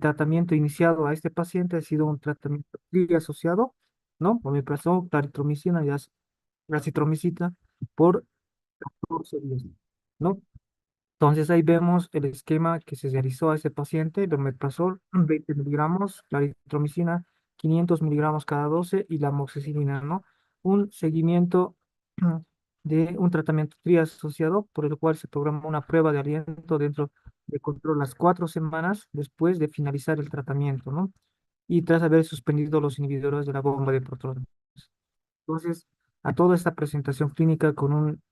tratamiento iniciado a este paciente ha sido un tratamiento asociado, ¿no? Omeprazol, claritromicina y acitromicina por 14 días, ¿no? Entonces ahí vemos el esquema que se realizó a ese paciente, el omeprazol, 20 miligramos, la eritromicina, 500 miligramos cada 12 y la amoxicilina, ¿no? Un seguimiento de un tratamiento asociado por el cual se programa una prueba de aliento dentro de control las 4 semanas después de finalizar el tratamiento, ¿no? Y tras haber suspendido los inhibidores de la bomba de protones. Entonces, a toda esta presentación clínica con un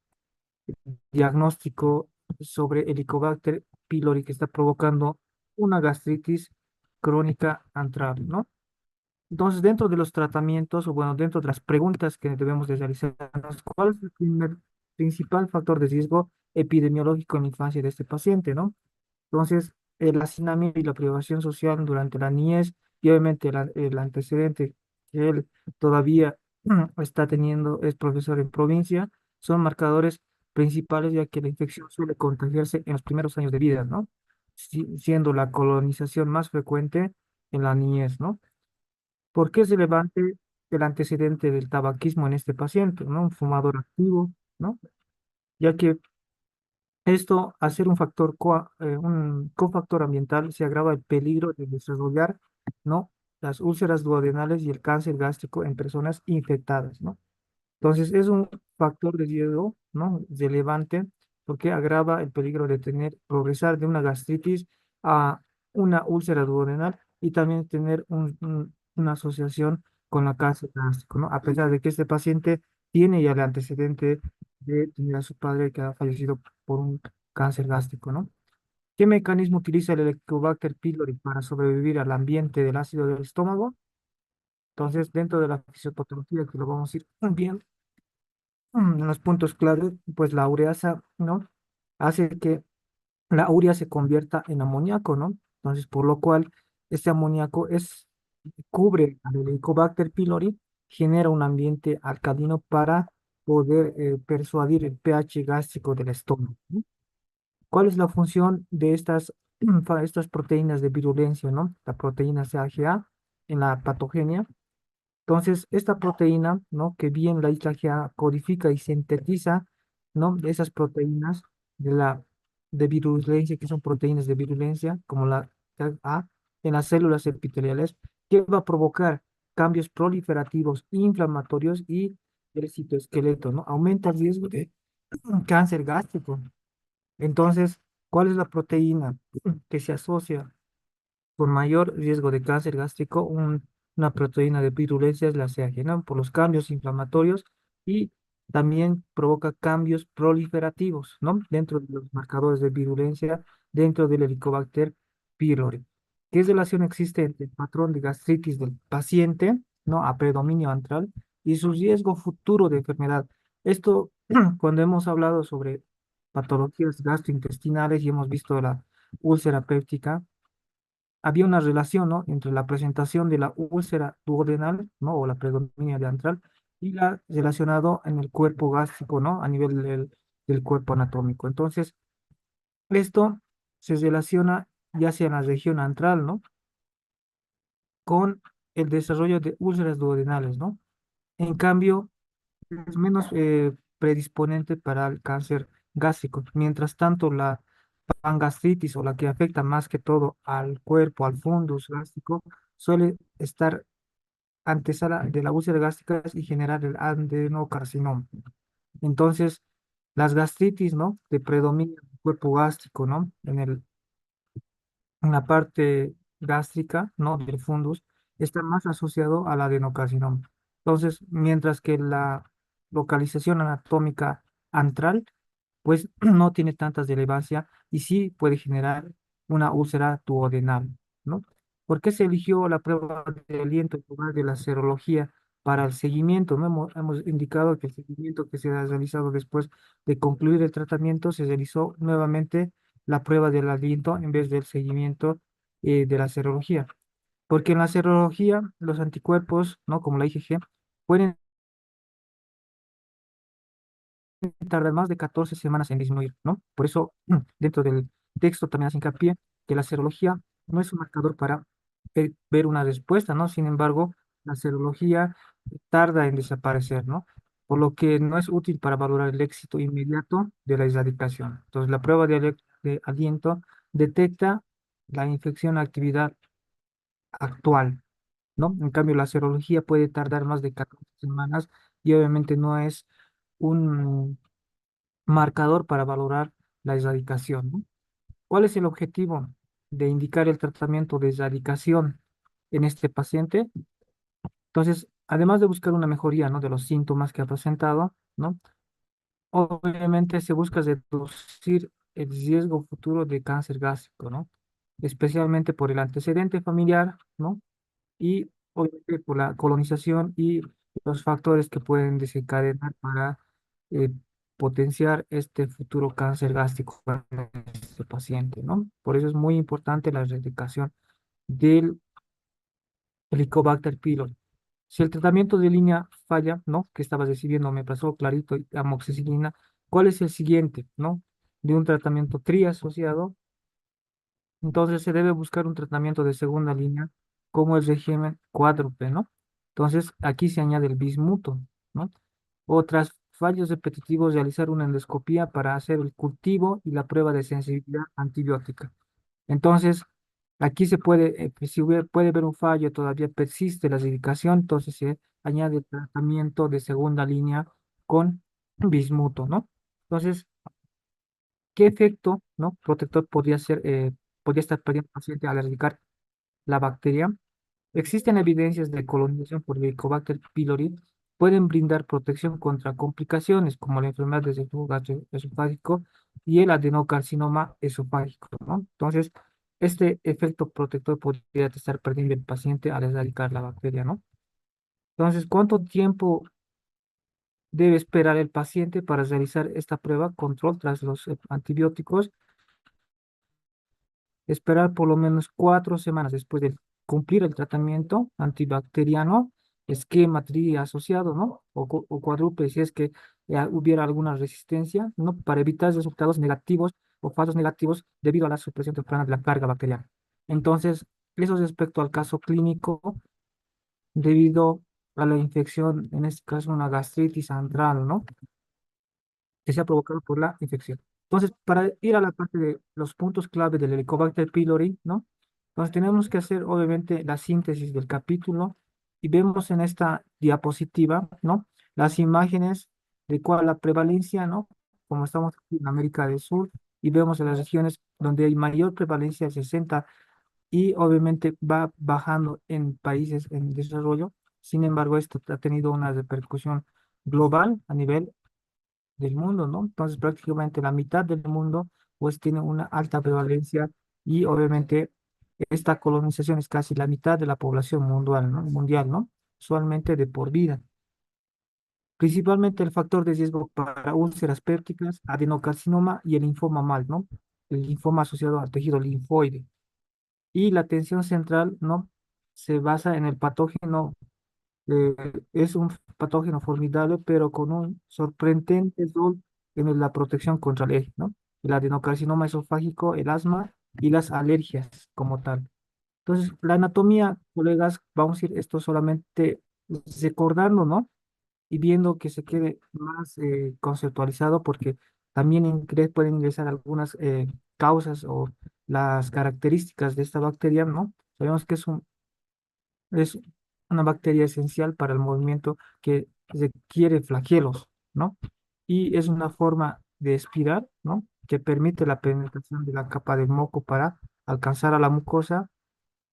diagnóstico sobre Helicobacter pylori que está provocando una gastritis crónica antral, ¿no? Entonces, dentro de los tratamientos, o bueno, dentro de las preguntas que debemos de realizarnos, ¿cuál es el principal factor de riesgo epidemiológico en la infancia de este paciente, ¿no? Entonces, el hacinamiento y la privación social durante la niñez y obviamente el antecedente que él todavía está teniendo, es profesor en provincia, son marcadores principales ya que la infección suele contagiarse en los primeros años de vida, ¿no? Siendo la colonización más frecuente en la niñez, ¿no? ¿Por qué es relevante el antecedente del tabaquismo en este paciente, ¿no? Un fumador activo, ¿no? Ya que esto, al ser un un cofactor ambiental, se agrava el peligro de desarrollar, ¿no? Las úlceras duodenales y el cáncer gástrico en personas infectadas, ¿no? Entonces, es un factor de riesgo, ¿no? Relevante porque agrava el peligro de progresar de una gastritis a una úlcera duodenal y también tener una asociación con la cáncer gástrico, ¿no? A pesar de que este paciente tiene ya el antecedente de tener a su padre que ha fallecido por un cáncer gástrico, ¿no? ¿Qué mecanismo utiliza el Helicobacter pylori para sobrevivir al ambiente del ácido del estómago? Entonces, dentro de la fisiopatología que lo vamos a ir viendo, los puntos clave, pues la ureasa, ¿no? Hace que la urea se convierta en amoníaco, ¿no? Entonces, por lo cual, este amoníaco cubre al Helicobacter pylori, genera un ambiente alcalino para poder persuadir el pH gástrico del estómago, ¿no? ¿Cuál es la función de estas proteínas de virulencia, ¿no? La proteína CAGA en la patogenia. Entonces, esta proteína, ¿no? Que bien la isla GA codifica y sintetiza, ¿no? Esas proteínas de de virulencia, que son proteínas de virulencia, como la A, en las células epiteliales, que va a provocar cambios proliferativos, inflamatorios y el citoesqueleto, ¿no? Aumenta el riesgo de cáncer gástrico. Entonces, ¿cuál es la proteína que se asocia con mayor riesgo de cáncer gástrico? Una proteína de virulencia es la CAG, por los cambios inflamatorios y también provoca cambios proliferativos, ¿no? Dentro de los marcadores de virulencia, dentro del Helicobacter pylori. ¿Qué relación existe entre el patrón de gastritis del paciente, ¿no? A predominio antral y su riesgo futuro de enfermedad? Esto, cuando hemos hablado sobre patologías gastrointestinales y hemos visto la úlcera péptica, había una relación, ¿no? Entre la presentación de la úlcera duodenal, ¿no? O la predominio de antral y la relacionado en el cuerpo gástrico, ¿no? A nivel del cuerpo anatómico. Entonces, esto se relaciona ya sea en la región antral, ¿no? Con el desarrollo de úlceras duodenales, ¿no? En cambio, es menos predisponente para el cáncer gástrico. Mientras tanto, la pangastritis o la que afecta más que todo al cuerpo, al fundus gástrico, suele estar antesala de la úlcera gástrica y generar el adenocarcinoma. Entonces, las gastritis, ¿no? De predominio del cuerpo gástrico, ¿no? En la parte gástrica, ¿no? Del fundus, está más asociado al adenocarcinoma. Entonces, mientras que la localización anatómica antral, pues no tiene tanta relevancia y sí puede generar una úlcera duodenal, ¿no? ¿Por qué se eligió la prueba de aliento en lugar de la serología para el seguimiento? ¿No? Hemos indicado que el seguimiento que se ha realizado después de concluir el tratamiento se realizó nuevamente la prueba del aliento en vez del seguimiento de la serología. Porque en la serología los anticuerpos, ¿no? Como la IgG, pueden tardar más de 14 semanas en disminuir, ¿no? Por eso, dentro del texto también hace hincapié que la serología no es un marcador para ver una respuesta, ¿no? Sin embargo, la serología tarda en desaparecer, ¿no? Por lo que no es útil para valorar el éxito inmediato de la erradicación. Entonces, la prueba de aliento detecta la infección actividad actual, ¿no? En cambio, la serología puede tardar más de 14 semanas y obviamente no es un marcador para valorar la erradicación, ¿no? ¿Cuál es el objetivo de indicar el tratamiento de erradicación en este paciente? Entonces, además de buscar una mejoría, ¿no? de los síntomas que ha presentado, ¿no? Obviamente se busca reducir el riesgo futuro de cáncer gástrico, ¿no? Especialmente por el antecedente familiar, ¿no? Y obviamente por la colonización y los factores que pueden desencadenar para eh, potenciar este futuro cáncer gástrico en este paciente, ¿no? Por eso es muy importante la erradicación del Helicobacter pylori. Si el tratamiento de línea falla, ¿no? Que estabas recibiendo, me pasó clarito, amoxicilina, ¿cuál es el siguiente, ¿no? De un tratamiento tri asociado, entonces se debe buscar un tratamiento de segunda línea como el régimen cuádruple, ¿no? Entonces aquí se añade el bismuto, ¿no? Otras fallos repetitivos, realizar una endoscopía para hacer el cultivo y la prueba de sensibilidad antibiótica. Entonces, aquí se puede, pues, si puede haber un fallo, todavía persiste la acidificación, entonces se añade el tratamiento de segunda línea con bismuto, ¿no? Entonces, ¿qué efecto, no, protector podría estar perdiendo el paciente al erradicar la bacteria? Existen evidencias de colonización por Helicobacter pylori, pueden brindar protección contra complicaciones como la enfermedad del reflujo gastroesofágico y el adenocarcinoma esofágico, ¿no? Entonces, este efecto protector podría estar perdiendo el paciente al erradicar la bacteria, ¿no? Entonces, ¿cuánto tiempo debe esperar el paciente para realizar esta prueba control tras los antibióticos? Esperar por lo menos 4 semanas después de cumplir el tratamiento antibacteriano, esquema tri asociado, ¿no? O cuádruple si es que hubiera alguna resistencia, ¿no? Para evitar resultados negativos o falsos negativos debido a la supresión temprana de la carga bacteriana. Entonces, eso respecto al caso clínico, debido a la infección, en este caso una gastritis antral, ¿no? Que sea provocado por la infección. Entonces, para ir a la parte de los puntos clave del Helicobacter pylori, ¿no? Entonces, tenemos que hacer, obviamente, la síntesis del capítulo y vemos en esta diapositiva, ¿no? Las imágenes de cuál la prevalencia, ¿no? Como estamos aquí en América del Sur y vemos en las regiones donde hay mayor prevalencia, 60, y obviamente va bajando en países en desarrollo. Sin embargo, esto ha tenido una repercusión global a nivel del mundo, ¿no? Entonces prácticamente la mitad del mundo pues tiene una alta prevalencia y obviamente esta colonización es casi la mitad de la población mundial, ¿no? Mundial, ¿no? Usualmente de por vida. Principalmente el factor de riesgo para úlceras pépticas, adenocarcinoma y el linfoma mal, ¿no? El linfoma asociado al tejido linfoide. Y la atención central, ¿no? Se basa en el patógeno eh, es un patógeno formidable, pero con un sorprendente rol en la protección contra el eje, ¿no? El adenocarcinoma esofágico, el asma y las alergias como tal. Entonces, la anatomía, colegas, vamos a ir esto solamente recordando, ¿no? Y viendo que se quede más conceptualizado, porque también pueden ingresar algunas causas o las características de esta bacteria, ¿no? Sabemos que es una bacteria esencial para el movimiento que requiere flagelos, ¿no? Y es una forma de espiral, ¿no? Que permite la penetración de la capa del moco para alcanzar a la mucosa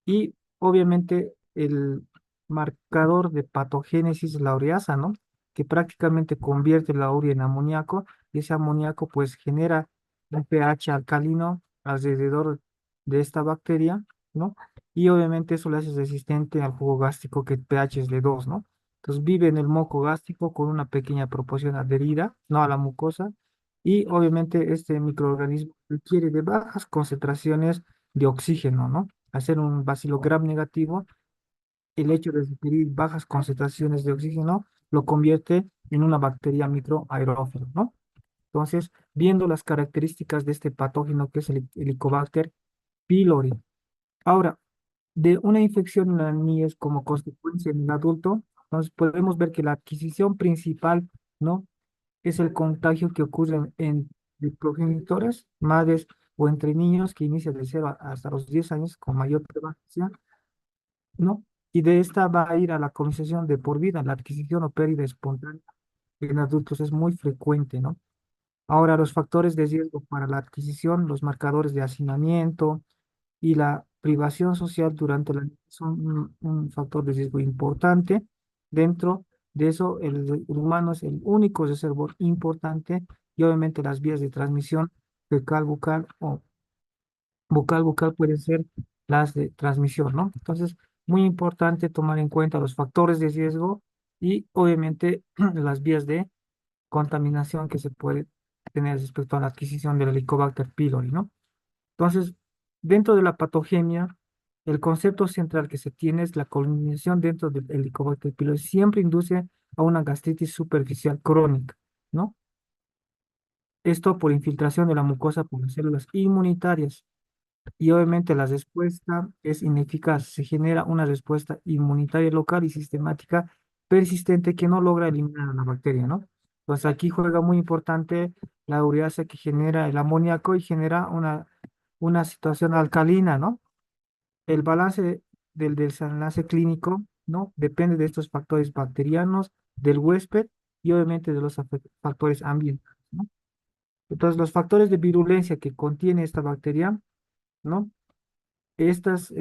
y obviamente el marcador de patogénesis la ureasa, ¿no? Que prácticamente convierte la urea en amoníaco y ese amoníaco pues genera un pH alcalino alrededor de esta bacteria, ¿no? Y obviamente eso le hace resistente al jugo gástrico que el pH es de 2, ¿no? Entonces vive en el moco gástrico con una pequeña proporción adherida, no a la mucosa, y obviamente este microorganismo requiere de bajas concentraciones de oxígeno, ¿no? Hacer un bacilo gram negativo, el hecho de requerir bajas concentraciones de oxígeno lo convierte en una bacteria microaerófila, ¿no? Entonces, viendo las características de este patógeno que es el Helicobacter pylori, Ahora, de una infección en la niñez como consecuencia en el adulto, entonces podemos ver que la adquisición principal, ¿no? Es el contagio que ocurre de progenitores, madres o entre niños que inicia de 0 hasta los 10 años con mayor prevalencia, ¿no? Y de esta va a ir a la colonización de por vida, la adquisición o pérdida espontánea en adultos es muy frecuente, ¿no? Ahora, los factores de riesgo para la adquisición, los marcadores de hacinamiento y la privación social durante la niñez son un factor de riesgo importante. Dentro de eso, el humano es el único reservorio importante y obviamente las vías de transmisión fecal-bucal o bucal-bucal pueden ser las de transmisión, ¿no? Entonces, muy importante tomar en cuenta los factores de riesgo y obviamente las vías de contaminación que se puede tener respecto a la adquisición del Helicobacter pylori, ¿no? Entonces, dentro de la patogenia, el concepto central que se tiene es la colonización dentro del Helicobacter pylori siempre induce a una gastritis superficial crónica, ¿no? Esto por infiltración de la mucosa por las células inmunitarias. Y obviamente la respuesta es ineficaz. Se genera una respuesta inmunitaria local y sistemática persistente que no logra eliminar a la bacteria, ¿no? Pues aquí juega muy importante la ureasa que genera el amoníaco y genera una situación alcalina, ¿no? El balance del desenlace clínico, ¿no? Depende de estos factores bacterianos, del huésped y obviamente de los factores ambientales, ¿no? Entonces, los factores de virulencia que contiene esta bacteria, ¿no? Estas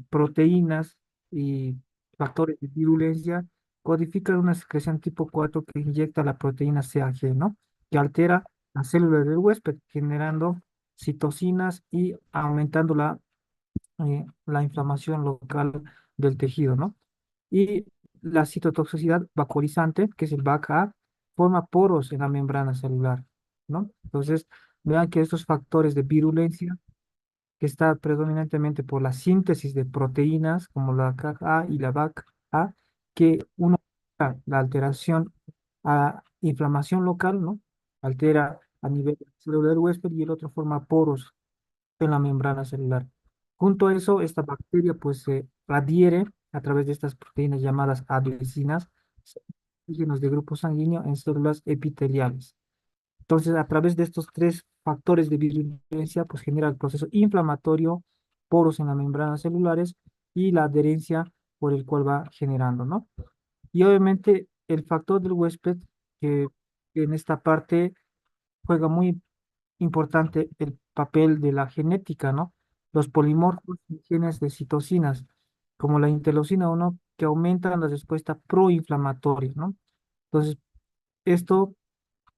proteínas y factores de virulencia codifican una secreción tipo 4 que inyecta la proteína CAG, ¿no? Que altera las células del huésped, generando citocinas y aumentando la inflamación local del tejido, ¿no? Y la citotoxicidad vaporizante, que es el VACA, forma poros en la membrana celular, ¿no? Entonces, vean que estos factores de virulencia que está predominantemente por la síntesis de proteínas como la CAG-A y la VAC-A, que uno la alteración a inflamación local, ¿no? Altera a nivel celular huésped y el otro forma poros en la membrana celular. Junto a eso, esta bacteria pues se adhiere a través de estas proteínas llamadas adhesinas, antígenos de grupo sanguíneo en células epiteliales. Entonces, a través de estos tres factores de virulencia, pues genera el proceso inflamatorio, poros en las membranas celulares y la adherencia por el cual va generando, ¿no? Y obviamente el factor del huésped, que en esta parte juega muy importante el papel de la genética, ¿no? Los polimorfos y genes de citocinas, como la interleucina 1, que aumentan la respuesta proinflamatoria, ¿no? Entonces, esto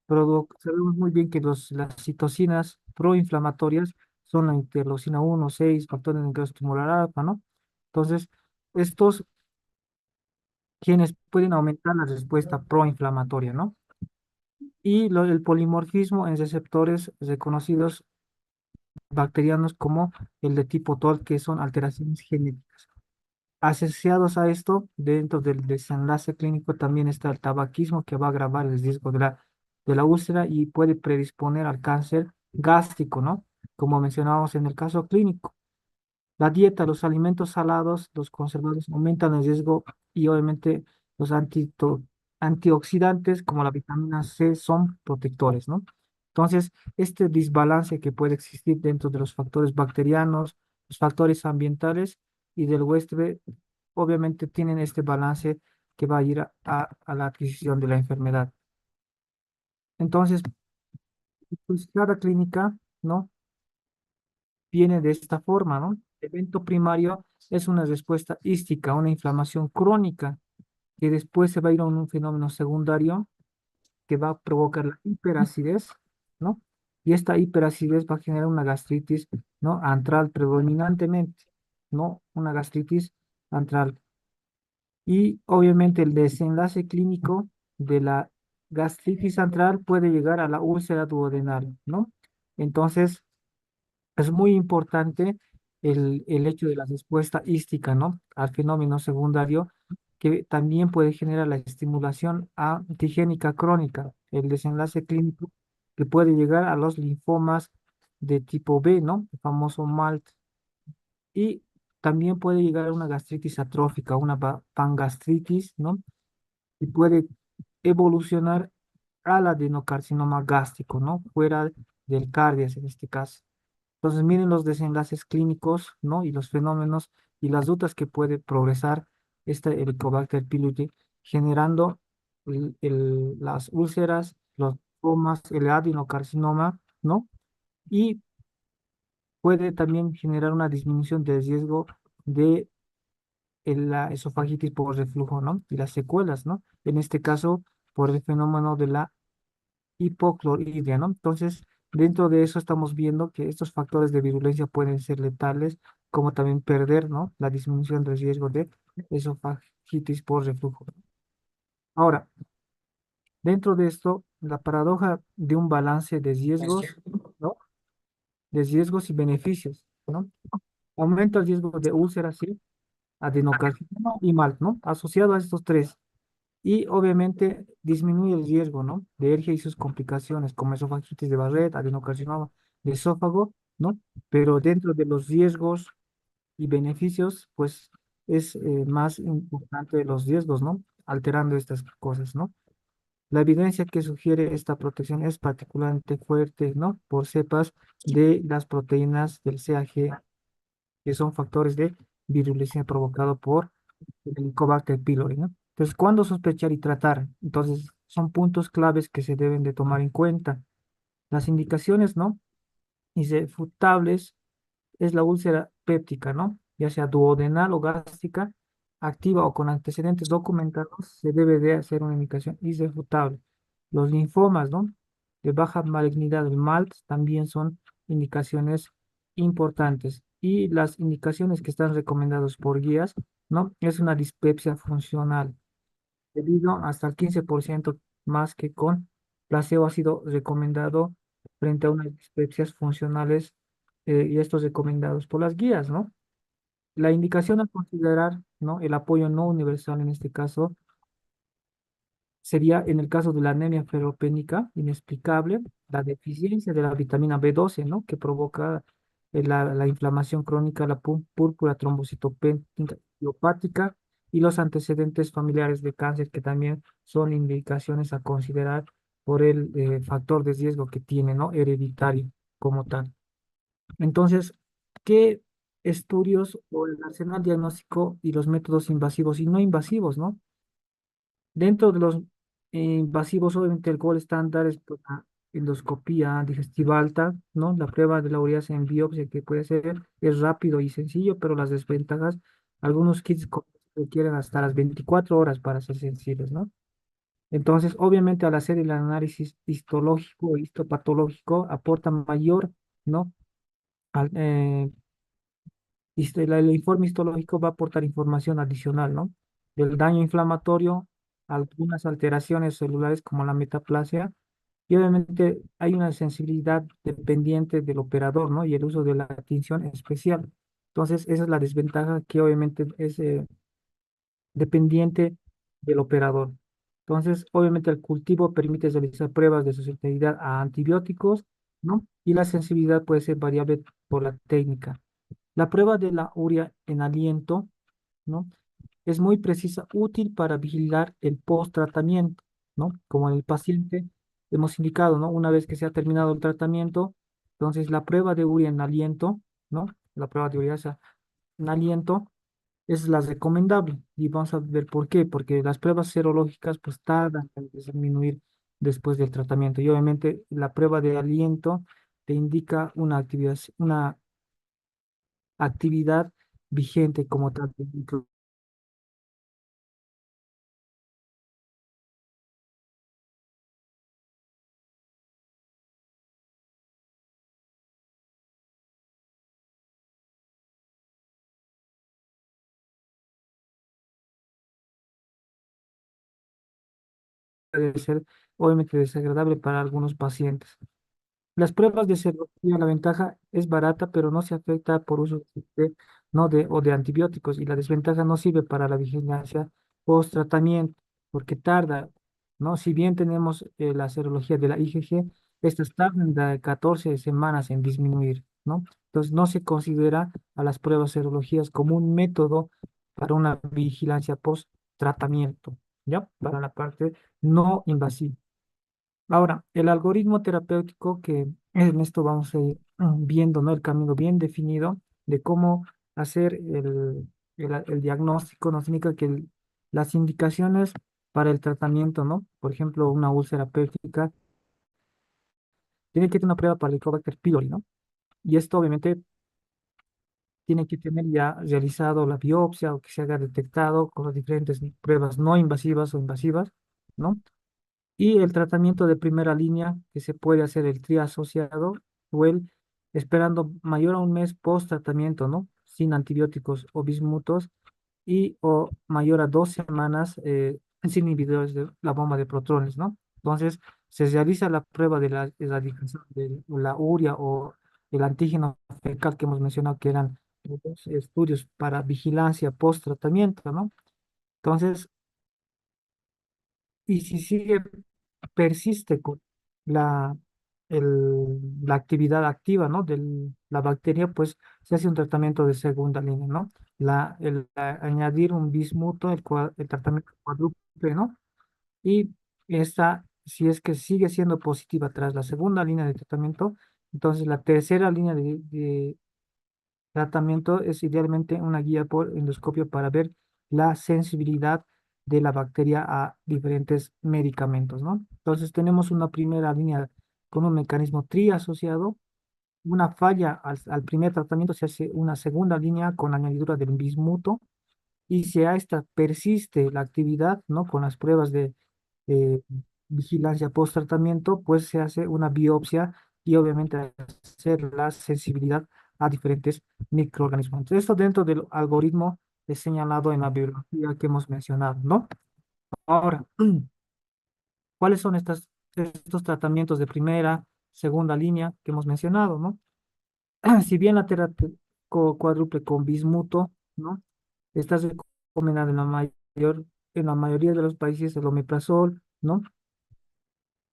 sabemos muy bien que las citocinas proinflamatorias son la interleucina 1, 6, factores de necrosis tumoral alfa, ¿no? Entonces, estos genes pueden aumentar la respuesta proinflamatoria, ¿no? Y el polimorfismo en receptores reconocidos bacterianos como el de tipo TOL, que son alteraciones genéticas. Asociados a esto, dentro del desenlace clínico también está el tabaquismo que va a agravar el riesgo de la úlcera y puede predisponer al cáncer gástrico, ¿no? Como mencionábamos en el caso clínico. La dieta, los alimentos salados, los conservados aumentan el riesgo y obviamente los antioxidantes como la vitamina C son protectores, ¿no? Entonces, este desbalance que puede existir dentro de los factores bacterianos, los factores ambientales y del huésped, obviamente tienen este balance que va a ir a la adquisición de la enfermedad. Entonces, pues cada clínica, ¿no? Viene de esta forma, ¿no? El evento primario es una respuesta ística, una inflamación crónica, que después se va a ir a un fenómeno secundario que va a provocar la hiperacidez, ¿no? Y esta hiperacidez va a generar una gastritis, ¿no? Antral predominantemente, ¿no? Una gastritis antral. Y obviamente el desenlace clínico de la gastritis antral puede llegar a la úlcera duodenal, ¿no? Entonces, es muy importante el hecho de la respuesta hística, ¿no? Al fenómeno secundario, que también puede generar la estimulación antigénica crónica, el desenlace clínico que puede llegar a los linfomas de tipo B, ¿no? El famoso MALT. Y también puede llegar a una gastritis atrófica, una pangastritis, ¿no? Y puede evolucionar al adenocarcinoma gástrico, ¿no? Fuera del cardias en este caso. Entonces, miren los desenlaces clínicos, ¿no? Y los fenómenos y las dudas que puede progresar este Helicobacter pylori, generando las úlceras, los linfomas, el adenocarcinoma, ¿no? Y puede también generar una disminución del riesgo de la esofagitis por reflujo, ¿no? Y las secuelas, ¿no? En este caso, por el fenómeno de la hipocloridria, ¿no? Entonces, dentro de eso estamos viendo que estos factores de virulencia pueden ser letales, como también perder, ¿no? La disminución del riesgo de esofagitis por reflujo. Ahora, dentro de esto, la paradoja de un balance de riesgos, ¿no? De riesgos y beneficios, ¿no? Aumenta el riesgo de úlceras, sí, adenocarcinoma y mal, ¿no? Asociado a estos tres. Y obviamente disminuye el riesgo, ¿no? De ERGIA y sus complicaciones, como esofagitis de Barrett, adenocarcinoma de esófago, ¿no? Pero dentro de los riesgos y beneficios, pues es más importante los riesgos, ¿no? Alterando estas cosas, ¿no? La evidencia que sugiere esta protección es particularmente fuerte, ¿no? Por cepas de las proteínas del CAG, que son factores de virulencia provocado por el Helicobacter pylori, ¿no? Entonces, ¿cuándo sospechar y tratar? Entonces, son puntos claves que se deben de tomar en cuenta. Las indicaciones, ¿no? Irrefutables es la úlcera péptica, ¿no? Ya sea duodenal o gástrica, activa o con antecedentes documentados, se debe de hacer una indicación irrefutable. Los linfomas, ¿no? De baja malignidad, el MALT, también son indicaciones importantes. Y las indicaciones que están recomendadas por guías, ¿no? Es una dispepsia funcional, debido hasta el 15% más que con placebo ha sido recomendado frente a unas dispepsias funcionales y estos recomendados por las guías, ¿no? La indicación a considerar, ¿no? El apoyo no universal en este caso sería en el caso de la anemia ferropénica inexplicable, la deficiencia de la vitamina B12, ¿no? Que provoca la inflamación crónica, la púrpura trombocitopénica idiopática y los antecedentes familiares de cáncer que también son indicaciones a considerar por el factor de riesgo que tiene, ¿no? Hereditario como tal. Entonces, ¿qué estudios o el arsenal diagnóstico y los métodos invasivos y no invasivos, ¿no? Dentro de los invasivos, obviamente el gol estándar es pues, la endoscopía digestiva alta, ¿no? La prueba de la urease en biopsia que puede ser, es rápido y sencillo, pero las desventajas, algunos kits requieren hasta las 24 horas para ser sensibles, ¿no? Entonces, obviamente al hacer el análisis histológico o histopatológico aporta mayor, ¿no? Al, el informe histológico va a aportar información adicional, ¿no? Del daño inflamatorio, algunas alteraciones celulares como la metaplasia, y obviamente hay una sensibilidad dependiente del operador, ¿no? Y el uso de la atención especial. Entonces, esa es la desventaja que obviamente es dependiente del operador. Entonces, obviamente el cultivo permite realizar pruebas de susceptibilidad a antibióticos, ¿no? Y la sensibilidad puede ser variable por la técnica. La prueba de la urea en aliento, ¿no? Es muy precisa, útil para vigilar el post-tratamiento, ¿no? Como en el paciente hemos indicado, ¿no? Una vez que se ha terminado el tratamiento, entonces la prueba de urea en aliento, ¿no? La prueba de urea en aliento es la recomendable y vamos a ver por qué, porque las pruebas serológicas pues tardan en disminuir después del tratamiento y obviamente la prueba de aliento te indica una actividad vigente como tal. Puede ser obviamente desagradable para algunos pacientes. Las pruebas de serología, la ventaja es barata, pero no se afecta por uso no o de antibióticos, y la desventaja no sirve para la vigilancia post tratamiento, porque tarda, ¿no? Si bien tenemos la serología de la IgG, estas tardan de 14 semanas en disminuir, ¿no? Entonces, no se considera a las pruebas serológicas como un método para una vigilancia post-tratamiento, ¿ya? Para la parte no invasiva. Ahora, el algoritmo terapéutico que en esto vamos a ir viendo, ¿no? El camino bien definido de cómo hacer el diagnóstico, nos indica que las indicaciones para el tratamiento, ¿no? Por ejemplo, una úlcera péptica, tiene que tener una prueba para el Helicobacter pylori, ¿no? Y esto obviamente tiene que tener ya realizado la biopsia o que se haya detectado con las diferentes pruebas no invasivas o invasivas, ¿no? Y el tratamiento de primera línea, que se puede hacer el TRIA asociado o el esperando mayor a un mes post tratamiento, ¿no? Sin antibióticos o bismutos y o mayor a 2 semanas sin inhibidores de la bomba de protones, ¿no? Entonces, se realiza la prueba de la erradicación de la urea o el antígeno fecal que hemos mencionado que eran los dos estudios para vigilancia post tratamiento, ¿no? Entonces, y si sigue, persiste con la, la actividad activa, ¿no? De la bacteria, pues se hace un tratamiento de segunda línea, ¿no? Añadir un bismuto, el tratamiento cuádruple, ¿no? Y esta, si es que sigue siendo positiva tras la segunda línea de tratamiento, entonces la tercera línea de tratamiento es idealmente una guía por endoscopio para ver la sensibilidad de la bacteria a diferentes medicamentos, ¿no? Entonces tenemos una primera línea con un mecanismo tri asociado, una falla al primer tratamiento, se hace una segunda línea con añadidura del bismuto y si a esta persiste la actividad, ¿no? Con las pruebas de vigilancia post-tratamiento, pues se hace una biopsia y obviamente hacer la sensibilidad a diferentes microorganismos. Entonces, esto dentro del algoritmo es señalado en la bibliografía que hemos mencionado, ¿no? Ahora, ¿cuáles son estos tratamientos de primera, segunda línea que hemos mencionado, ¿no? Si bien la terapia cuádruple con bismuto, ¿no? Está recomendada en la mayoría de los países el omeprazol, ¿no?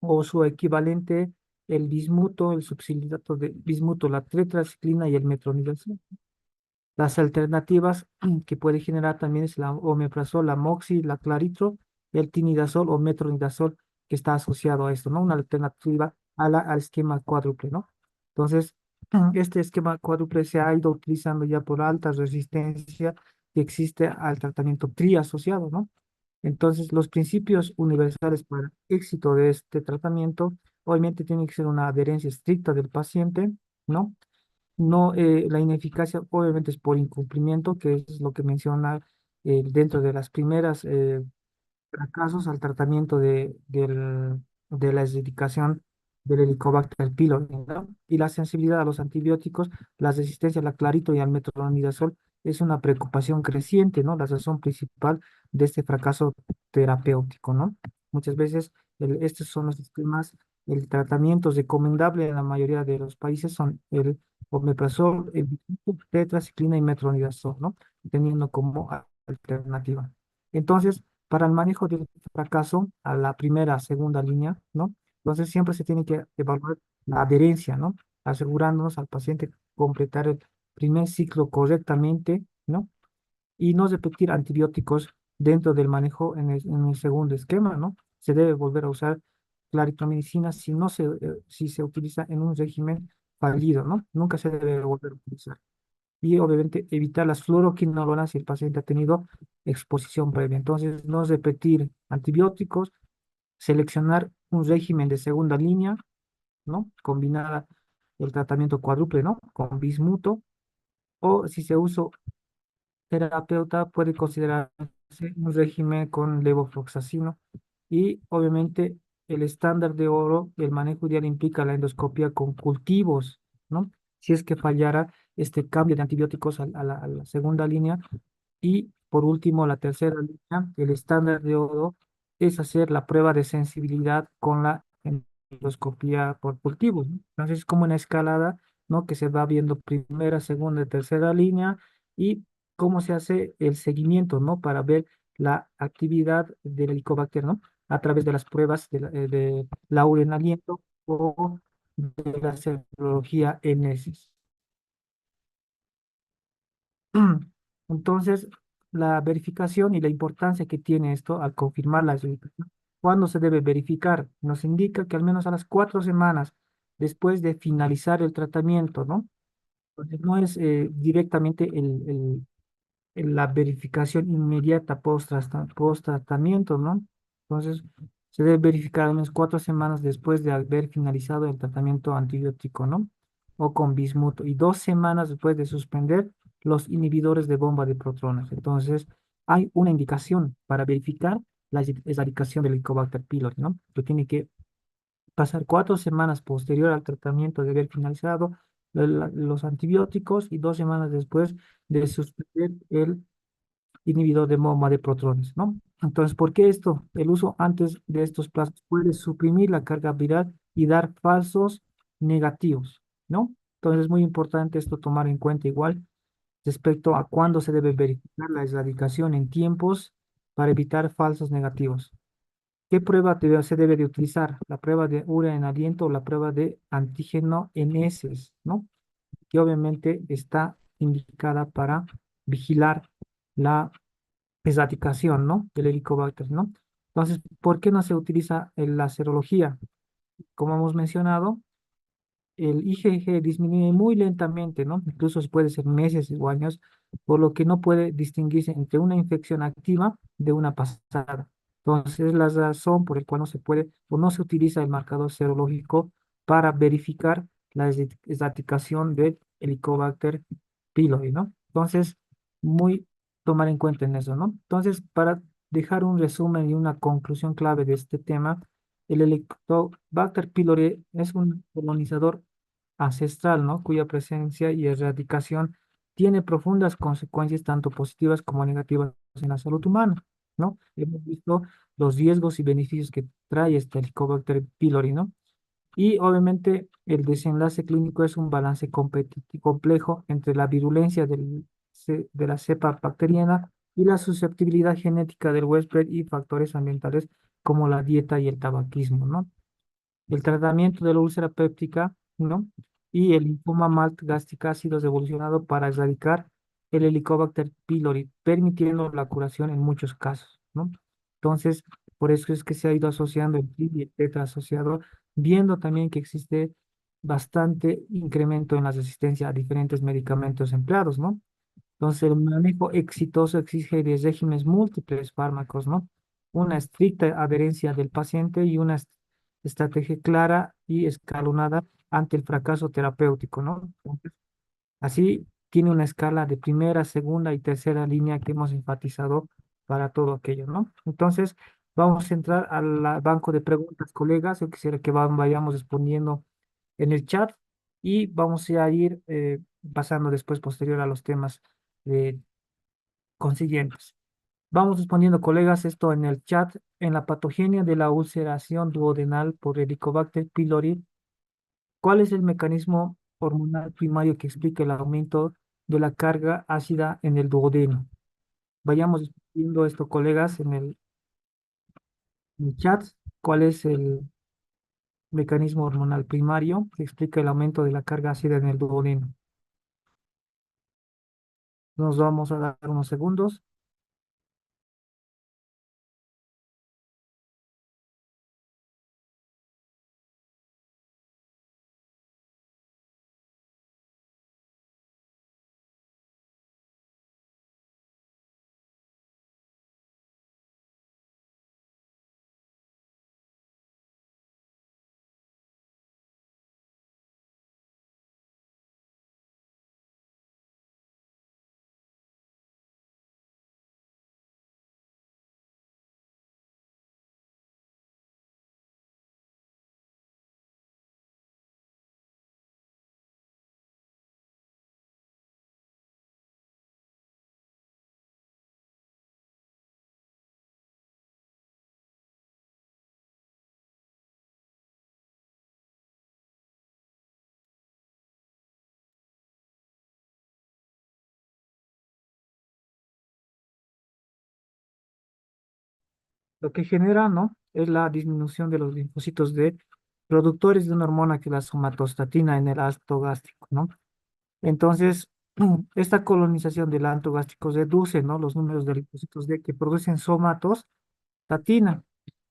O su equivalente, el bismuto, el subsilidato de bismuto, la tetraciclina y el metronidazol. Las alternativas que puede generar también es la omeprazol, la moxi, la claritro, el tinidazol o metronidazol que está asociado a esto, ¿no? Una alternativa al esquema cuádruple, ¿no? Entonces, este esquema cuádruple se ha ido utilizando ya por alta resistencia que existe al tratamiento tri asociado, ¿no? Entonces, los principios universales para el éxito de este tratamiento, obviamente tiene que ser una adherencia estricta del paciente, ¿no? No, la ineficacia obviamente es por incumplimiento, que es lo que menciona dentro de las primeras fracasos al tratamiento de la erradicación del Helicobacter pylori, ¿no? Y la sensibilidad a los antibióticos, la resistencia al clarito y al metronidazol es una preocupación creciente, ¿no? La razón principal de este fracaso terapéutico, ¿no? Muchas veces estos son los esquemas, el tratamiento recomendable en la mayoría de los países son el omeprazol, el tetraciclina y metronidazol, ¿no? Teniendo como alternativa. Entonces, para el manejo del fracaso a la primera, segunda línea, ¿no? Entonces siempre se tiene que evaluar la adherencia, ¿no? Asegurándonos al paciente completar el primer ciclo correctamente, ¿no? Y no repetir antibióticos dentro del manejo en el segundo esquema, ¿no? Se debe volver a usar claritromicina si se utiliza en un régimen fallido, ¿no? Nunca se debe volver a utilizar y obviamente evitar las fluoroquinolonas si el paciente ha tenido exposición previa. Entonces, no repetir antibióticos, seleccionar un régimen de segunda línea, ¿no? Combinada el tratamiento cuádruple, ¿no? Con bismuto, o si se usa terapeuta, puede considerarse un régimen con levofloxacino y obviamente el estándar de oro del manejo ideal implica la endoscopia con cultivos, ¿no? Si es que fallara este cambio de antibióticos a la segunda línea. Y por último, la tercera línea, el estándar de oro es hacer la prueba de sensibilidad con la endoscopia por cultivos, ¿no? Entonces es como una escalada, ¿no? Que se va viendo primera, segunda, tercera línea y cómo se hace el seguimiento, ¿no? Para ver la actividad del Helicobacter, ¿no? A través de las pruebas de Laura en aliento o de la serología en heces. Entonces, la verificación y la importancia que tiene esto al confirmar la verificación. ¿Cuándo se debe verificar? Nos indica que al menos a las 4 semanas después de finalizar el tratamiento, ¿no? Entonces, no es directamente la verificación inmediata post tratamiento, ¿no? Entonces, se debe verificar al menos 4 semanas después de haber finalizado el tratamiento antibiótico, ¿no? O con bismuto, y 2 semanas después de suspender los inhibidores de bomba de protones. Entonces, hay una indicación para verificar la erradicación del Helicobacter pylori, ¿no? Que tiene que pasar 4 semanas posterior al tratamiento de haber finalizado los antibióticos y 2 semanas después de suspender el inhibidor de MOMA de protones, ¿no? Entonces, ¿por qué esto? El uso antes de estos plazos puede suprimir la carga viral y dar falsos negativos, ¿no? Entonces, es muy importante esto tomar en cuenta igual respecto a cuándo se debe verificar la erradicación en tiempos para evitar falsos negativos. ¿Qué prueba se debe de utilizar? La prueba de urea en aliento o la prueba de antígeno en heces, ¿no? Que obviamente está indicada para vigilar la erradicación, ¿no? Del Helicobacter, ¿no? Entonces, ¿por qué no se utiliza la serología? Como hemos mencionado, el IgG disminuye muy lentamente, ¿no? Incluso puede ser meses o años, por lo que no puede distinguirse entre una infección activa de una pasada. Entonces, es la razón por la cual no se puede o no se utiliza el marcador serológico para verificar la erradicación del Helicobacter pylori, ¿no? Entonces, muy tomar en cuenta en eso, ¿no? Entonces, para dejar un resumen y una conclusión clave de este tema, el Helicobacter pylori es un colonizador ancestral, ¿no? Cuya presencia y erradicación tiene profundas consecuencias tanto positivas como negativas en la salud humana, ¿no? Hemos visto los riesgos y beneficios que trae este Helicobacter pylori, ¿no? Y obviamente el desenlace clínico es un balance complejo entre la virulencia de la cepa bacteriana y la susceptibilidad genética del huésped y factores ambientales como la dieta y el tabaquismo, ¿no? El tratamiento de la úlcera péptica, ¿no? Y el linfoma gástrica ha sido evolucionado para erradicar el Helicobacter pylori, permitiendo la curación en muchos casos, ¿no? Entonces, por eso es que se ha ido asociando el TRI y el tetra asociado, viendo también que existe bastante incremento en la resistencia a diferentes medicamentos empleados, ¿no? Entonces, el manejo exitoso exige de regímenes múltiples fármacos, ¿no? Una estricta adherencia del paciente y una estrategia clara y escalonada ante el fracaso terapéutico, ¿no? Entonces, así tiene una escala de primera, segunda y tercera línea que hemos enfatizado para todo aquello, ¿no? Entonces, vamos a entrar al banco de preguntas, colegas. Yo quisiera que vayamos respondiendo en el chat y vamos a ir pasando después, posterior a los temas eh, consiguientes. Vamos respondiendo, colegas, esto en el chat. En la patogenia de la ulceración duodenal por Helicobacter pylori, ¿cuál es el mecanismo hormonal primario que explica el aumento de la carga ácida en el duodeno? Vayamos viendo esto, colegas, en el chat. ¿Cuál es el mecanismo hormonal primario que explica el aumento de la carga ácida en el duodeno? Nos vamos a dar unos segundos. Lo que genera, ¿no? Es la disminución de los linfocitos de productores de una hormona que es la somatostatina en el ácido gástrico, ¿no? Entonces, esta colonización del anto gástrico reduce, ¿no?, los números de linfocitos D que producen somatostatina.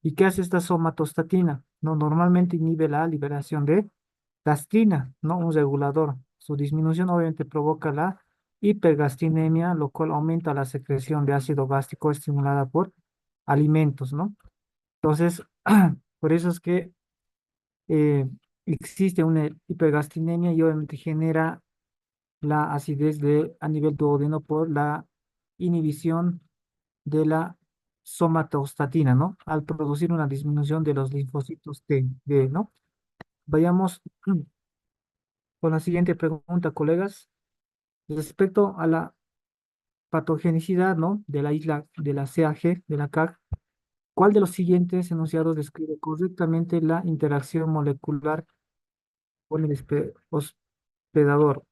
¿Y qué hace esta somatostatina? No, normalmente inhibe la liberación de gastrina, ¿no? Un regulador. Su disminución obviamente provoca la hipergastrinemia, lo cual aumenta la secreción de ácido gástrico estimulada por alimentos, ¿no? Entonces, por eso es que eh, existe una hipergastrinemia y obviamente genera la acidez a nivel duodeno por la inhibición de la somatostatina, ¿no? Al producir una disminución de los linfocitos T, ¿no? Vayamos con la siguiente pregunta, colegas. Respecto a la patogenicidad, ¿no?, de la isla de la CAG, de la CAG, ¿cuál de los siguientes enunciados describe correctamente la interacción molecular con el hospedador?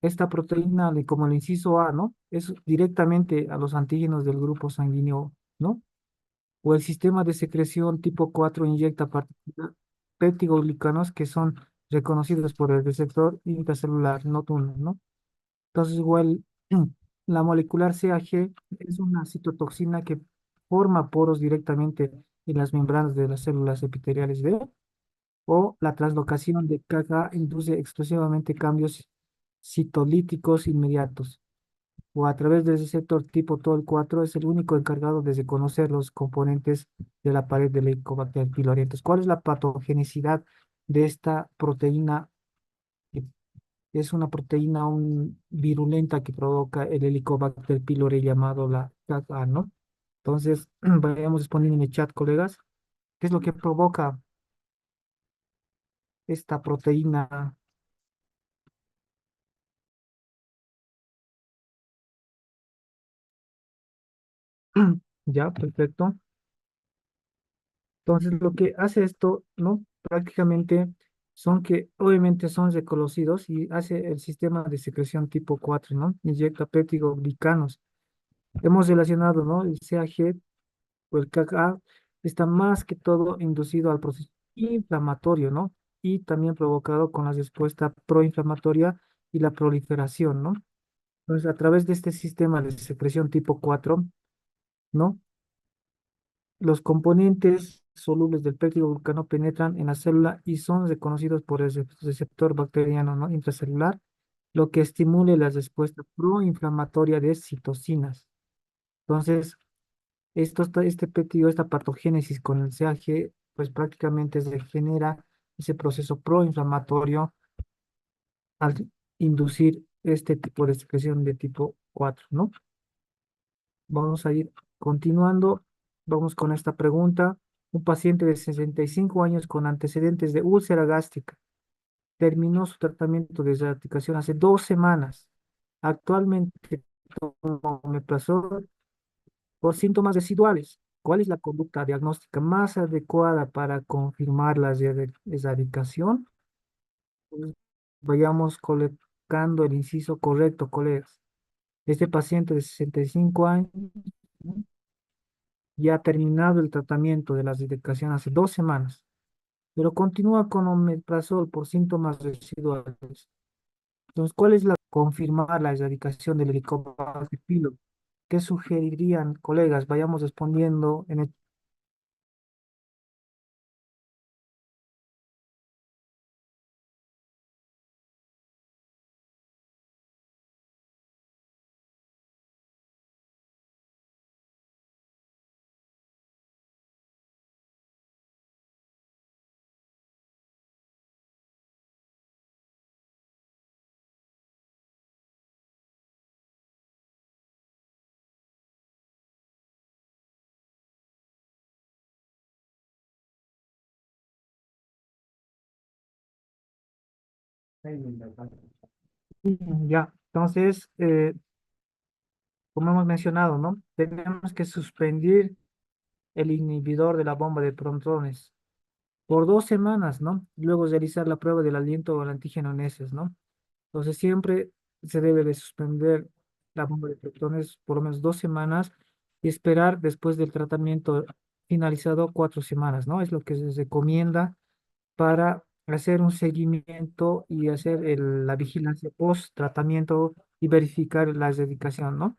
Esta proteína, como el inciso A, ¿no?, es directamente a los antígenos del grupo sanguíneo, ¿no? O el sistema de secreción tipo 4 inyecta péptidoglicanos que son reconocidos por el receptor intracelular NOT1, ¿no? Entonces, igual, la molecular CAG es una citotoxina que forma poros directamente en las membranas de las células epiteliales B, o la translocación de KK induce exclusivamente cambios citolíticos inmediatos, o a través del receptor tipo TOL4 es el único encargado de reconocer los componentes de la pared del Helicobacter pylori. Entonces, ¿cuál es la patogenicidad de esta proteína? Es una proteína virulenta que provoca el Helicobacter pylori llamado la CAG-A, ¿no? Entonces, vayamos respondiendo en el chat, colegas. ¿Qué es lo que provoca esta proteína? Ya, perfecto. Entonces, lo que hace esto, ¿no? Prácticamente son que obviamente son reconocidos y hace el sistema de secreción tipo 4, ¿no? Inyecta péptidoglicanos. Hemos relacionado, ¿no? El CAG o el CAG-A está más que todo inducido al proceso inflamatorio, ¿no? Y también provocado con la respuesta proinflamatoria y la proliferación, ¿no? Entonces, a través de este sistema de secreción tipo 4, ¿no?, los componentes solubles del péptidoglucano penetran en la célula y son reconocidos por el receptor bacteriano, ¿no?, intracelular, lo que estimule la respuesta proinflamatoria de citocinas. Entonces, este péptido, esta patogénesis con el CAG, pues prácticamente se genera ese proceso proinflamatorio al inducir este tipo de secreción de tipo 4, ¿no? Vamos a ir continuando. Vamos con esta pregunta. Un paciente de 65 años con antecedentes de úlcera gástrica terminó su tratamiento de erradicación hace 2 semanas. Actualmente toma omeprazol por síntomas residuales. ¿Cuál es la conducta diagnóstica más adecuada para confirmar la erradicación? Pues, vayamos colocando el inciso correcto, colegas. Este paciente de 65 años, ¿no?, ya ha terminado el tratamiento de la erradicación hace 2 semanas, pero continúa con omeprazol por síntomas residuales. Entonces, ¿cuál es la confirmar la erradicación del Helicobacter pylori? ¿Qué sugerirían, colegas? Vayamos respondiendo en el... Ya, entonces, como hemos mencionado, ¿no? Tenemos que suspender el inhibidor de la bomba de protones por 2 semanas, ¿no? Luego realizar la prueba del aliento o el antígeno en heces, ¿no? Entonces siempre se debe de suspender la bomba de protones por lo menos 2 semanas y esperar después del tratamiento finalizado 4 semanas, ¿no? Es lo que se recomienda para hacer un seguimiento y hacer la vigilancia post tratamiento y verificar la dedicación, ¿no?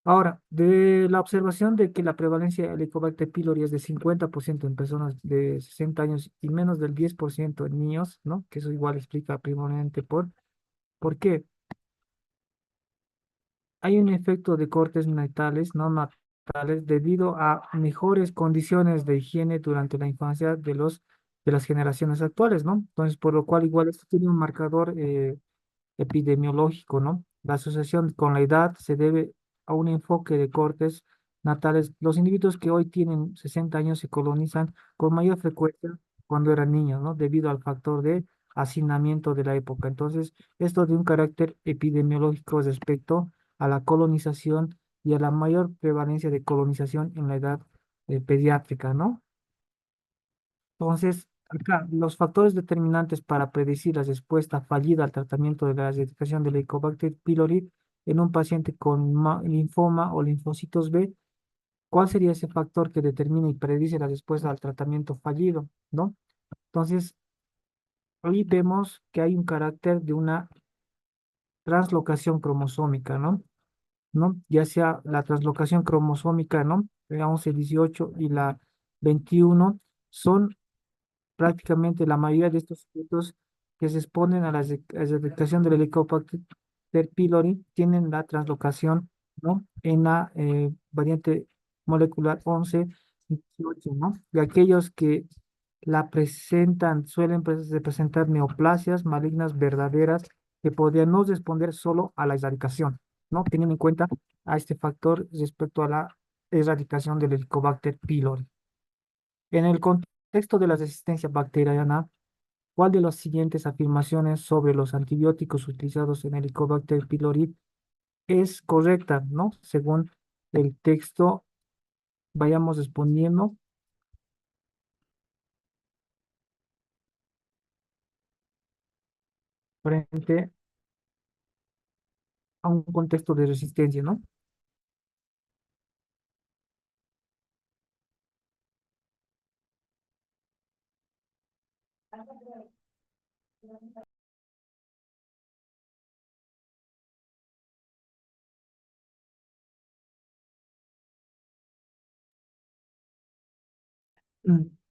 Ahora, de la observación de que la prevalencia del Helicobacter pylori es de 50% en personas de 60 años y menos del 10% en niños, ¿no? Que eso igual explica primordialmente por qué. Hay un efecto de cortes natales, no natales, debido a mejores condiciones de higiene durante la infancia de las generaciones actuales, ¿no? Entonces, por lo cual igual esto tiene un marcador epidemiológico, ¿no? La asociación con la edad se debe a un enfoque de cortes natales. Los individuos que hoy tienen 60 años se colonizan con mayor frecuencia cuando eran niños, ¿no? Debido al factor de hacinamiento de la época. Entonces, esto de un carácter epidemiológico respecto a la colonización y a la mayor prevalencia de colonización en la edad pediátrica, ¿no? Entonces, acá, los factores determinantes para predecir la respuesta fallida al tratamiento de la erradicación del Helicobacter pylori en un paciente con linfoma o linfocitos B, ¿cuál sería ese factor que determina y predice la respuesta al tratamiento fallido, ¿no? Entonces, ahí vemos que hay un carácter de una translocación cromosómica, ¿no? ¿No? Ya sea la translocación cromosómica, ¿no? La 11, 18 y la 21 son prácticamente la mayoría de estos sujetos que se exponen a a la detección del Helicobacter pylori tienen la translocación, ¿no? En la variante molecular 11, 18, ¿no? De aquellos que la presentan, suelen presentar neoplasias malignas verdaderas que podrían no responder solo a la erradicación, ¿no? Teniendo en cuenta a este factor respecto a la erradicación del Helicobacter pylori. En el contexto de la resistencia bacteriana, ¿cuál de las siguientes afirmaciones sobre los antibióticos utilizados en Helicobacter pylori es correcta, ¿no? Según el texto, vayamos respondiendo frente a un contexto de resistencia, ¿no?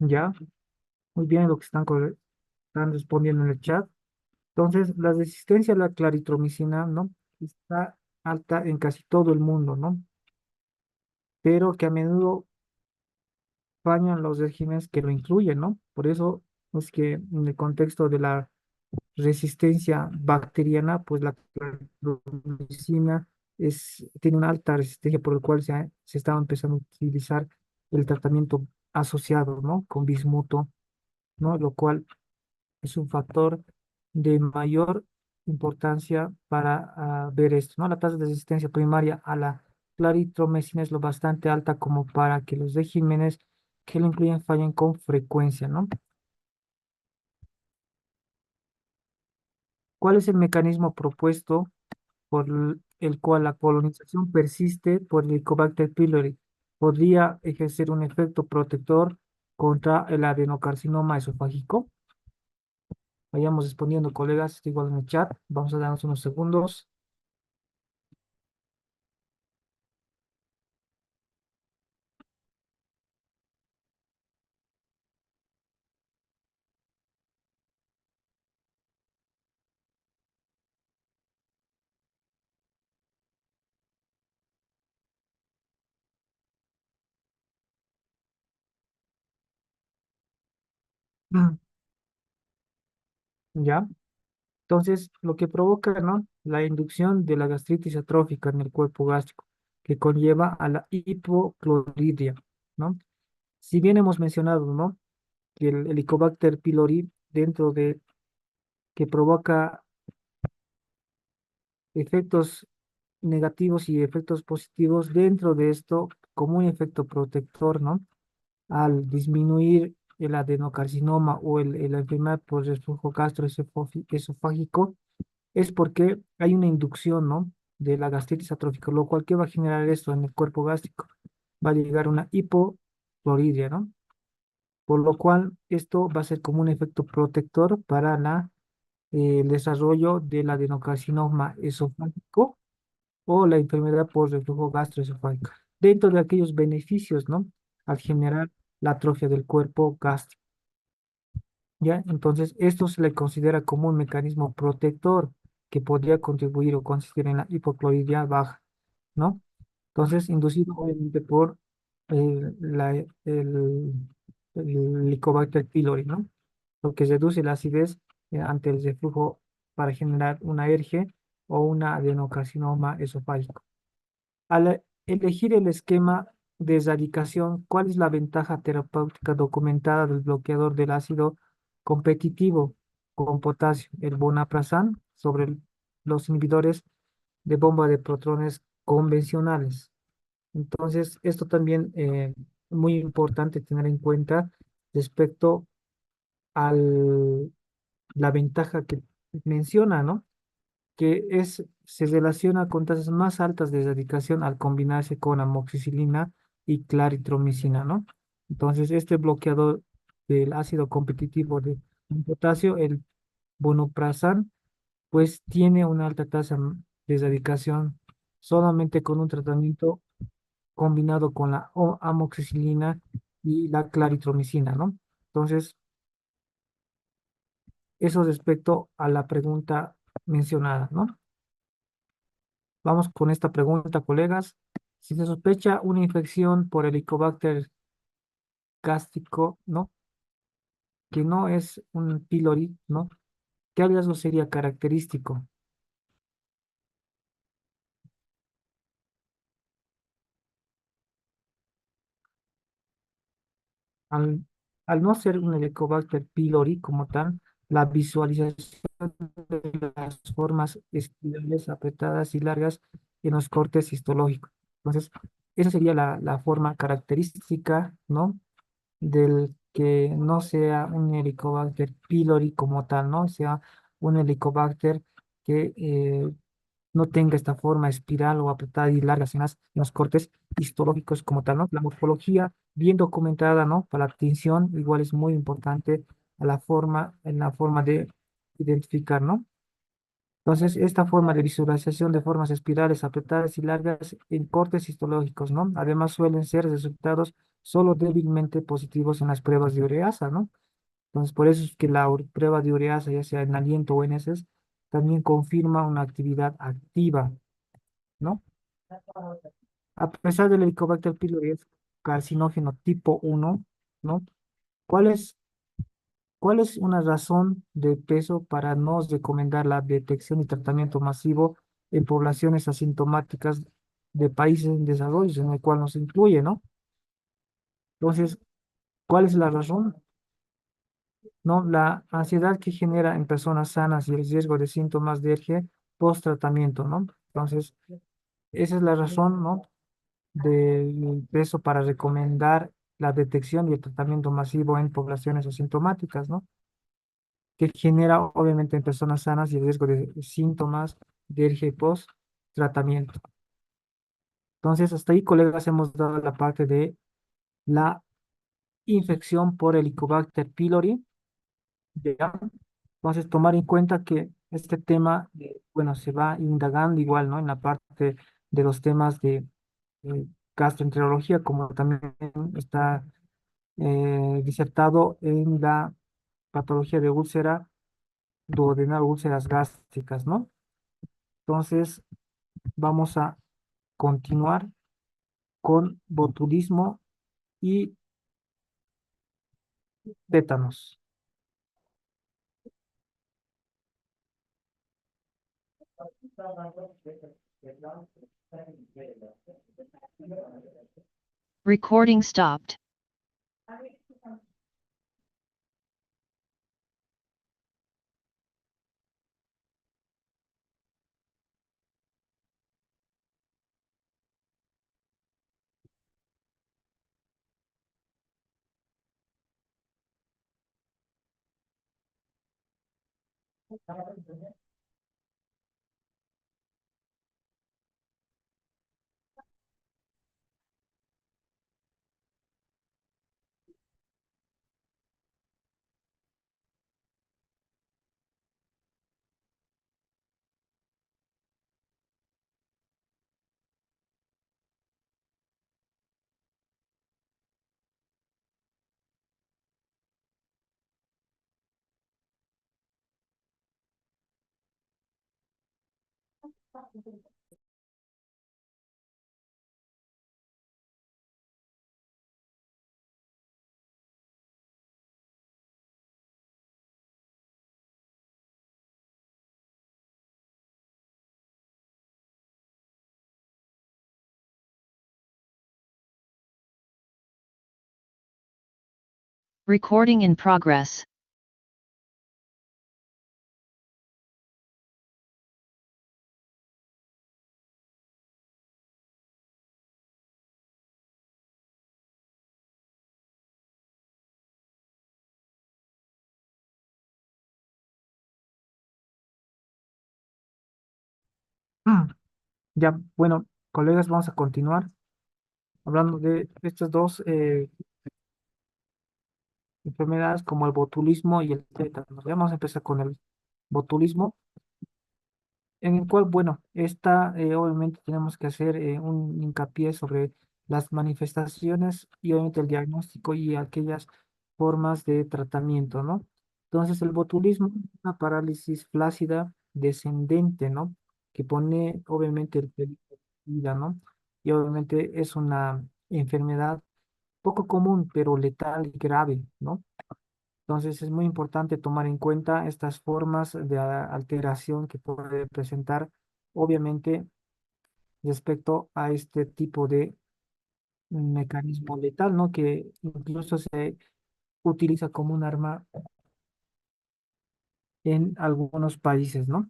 Ya, muy bien lo que están respondiendo en el chat. Entonces, la resistencia a la claritromicina, ¿no? Está alta en casi todo el mundo, ¿no? Pero que a menudo fallan los regímenes que lo incluyen, ¿no? Por eso es que en el contexto de la resistencia bacteriana, pues la claritromicina tiene una alta resistencia, por lo cual se estaba empezando a utilizar el tratamiento asociado, ¿no? Con bismuto, ¿no? Lo cual es un factor de mayor importancia para ver esto, ¿no? La tasa de resistencia primaria a la claritromicina es lo bastante alta como para que los regímenes que lo incluyen fallen con frecuencia, ¿no? ¿Cuál es el mecanismo propuesto por el cual la colonización persiste por el Helicobacter pylori? ¿Podría ejercer un efecto protector contra el adenocarcinoma esofágico? Vayamos respondiendo, colegas, estoy igual en el chat. Vamos a darnos unos segundos. Mm, ¿Ya? Entonces, lo que provoca, ¿no? La inducción de la gastritis atrófica en el cuerpo gástrico, que conlleva a la hipoclorhidria, ¿no? Si bien hemos mencionado, ¿no? Que el Helicobacter pylori, dentro de que provoca efectos negativos y efectos positivos, dentro de esto, como un efecto protector, ¿no? Al disminuir el adenocarcinoma o la enfermedad por reflujo gastroesofágico, es porque hay una inducción, ¿no? De la gastritis atrófica, lo cual que va a generar esto en el cuerpo gástrico. Va a llegar una hipoclorhidria, ¿no? por lo cual esto va a ser como un efecto protector para el desarrollo del adenocarcinoma esofágico o la enfermedad por reflujo gastroesofágico, dentro de aquellos beneficios, ¿no? Al generar la atrofia del cuerpo gástrico, ¿ya? Entonces, esto se le considera como un mecanismo protector que podría contribuir o consistir en la hipocloridria baja, ¿no? Entonces, inducido obviamente por el Helicobacter pylori, ¿no? Lo que reduce la acidez ante el reflujo para generar una ERGE o una adenocarcinoma esofágico. Al elegir el esquema de erradicación, ¿cuál es la ventaja terapéutica documentada del bloqueador del ácido competitivo con potasio, el vonaprazan, sobre los inhibidores de bomba de protones convencionales? Entonces, esto también muy importante tener en cuenta respecto a la ventaja que menciona, ¿no? Se relaciona con tasas más altas de erradicación al combinarse con amoxicilina y claritromicina, ¿no? Entonces, este bloqueador del ácido competitivo de potasio, el vonoprazan, pues tiene una alta tasa de erradicación solamente con un tratamiento combinado con la amoxicilina y la claritromicina, ¿no? Entonces, eso respecto a la pregunta mencionada, ¿no? Vamos con esta pregunta, colegas. Si se sospecha una infección por Helicobacter gástrico, ¿no? Que no es un pylori, ¿no? ¿Qué hallazgo sería característico? Al, al no ser un Helicobacter pylori como tal, la visualización de las formas espirales apretadas y largas en los cortes histológicos. Entonces, esa sería la forma característica, ¿no? Del que no sea un Helicobacter pylori como tal, ¿no? Sea un Helicobacter que no tenga esta forma espiral o apretada y larga en los cortes histológicos como tal, ¿no? La morfología bien documentada, ¿no? Para la tinción igual es muy importante en la forma de identificar, ¿no? Entonces, esta forma de visualización de formas espirales apretadas y largas en cortes histológicos, ¿no? Además, suelen ser resultados solo débilmente positivos en las pruebas de ureasa, ¿no? Entonces, por eso es que la prueba de ureasa, ya sea en aliento o en heces, también confirma una actividad activa, ¿no? A pesar del Helicobacter pylori es carcinógeno tipo 1, ¿no? ¿Cuál es, cuál es una razón de peso para no recomendar la detección y tratamiento masivo en poblaciones asintomáticas de países en desarrollo, en el cual nos incluye, ¿no? Entonces, ¿cuál es la razón? ¿No? La ansiedad que genera en personas sanas y el riesgo de síntomas de ERGE post-tratamiento, ¿no? Entonces, esa es la razón, ¿no? De eso para recomendar la detección y el tratamiento masivo en poblaciones asintomáticas, ¿no? Que genera obviamente en personas sanas y el riesgo de síntomas de ERGE post-tratamiento. Entonces, hasta ahí, colegas, hemos dado la parte de la infección por Helicobacter pylori. ¿Ya? Entonces, tomar en cuenta que este tema, bueno, se va indagando igual, ¿no? En la parte de los temas de gastroenterología, como también está disertado en la patología de úlcera duodenal, úlceras gástricas, ¿no? Entonces, vamos a continuar con botulismo y tétanos. Recording stopped. Recording in progress. Ya, bueno, colegas, vamos a continuar hablando de estas dos enfermedades como el botulismo y el tétano. Ya vamos a empezar con el botulismo, en el cual, bueno, esta obviamente tenemos que hacer un hincapié sobre las manifestaciones y obviamente el diagnóstico y aquellas formas de tratamiento, ¿no? Entonces, el botulismo es una parálisis flácida descendente, ¿no? Que pone obviamente el peligro de vida, ¿no? Y obviamente es una enfermedad poco común, pero letal y grave, ¿no? Entonces es muy importante tomar en cuenta estas formas de alteración que puede presentar, obviamente, respecto a este tipo de mecanismo letal, ¿no? Que incluso se utiliza como un arma en algunos países, ¿no?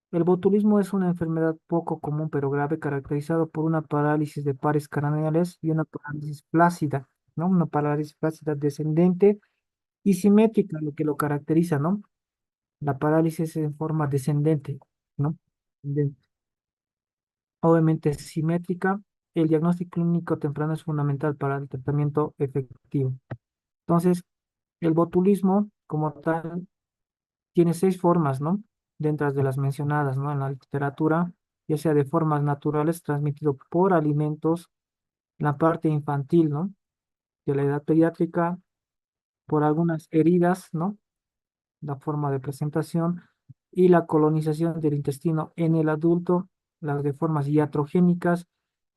El botulismo es una enfermedad poco común pero grave caracterizada por una parálisis de pares craneales y una parálisis flácida, ¿no? Una parálisis flácida descendente y simétrica, lo que lo caracteriza, ¿no? La parálisis en forma descendente, ¿no? Descendente. Obviamente es simétrica. El diagnóstico clínico temprano es fundamental para el tratamiento efectivo. Entonces, el botulismo, como tal, tiene seis formas, ¿no? Dentro de las mencionadas, ¿no? En la literatura, ya sea de formas naturales, transmitido por alimentos, la parte infantil, ¿no? De la edad pediátrica, por algunas heridas, ¿no? La forma de presentación y la colonización del intestino en el adulto, las de formas iatrogénicas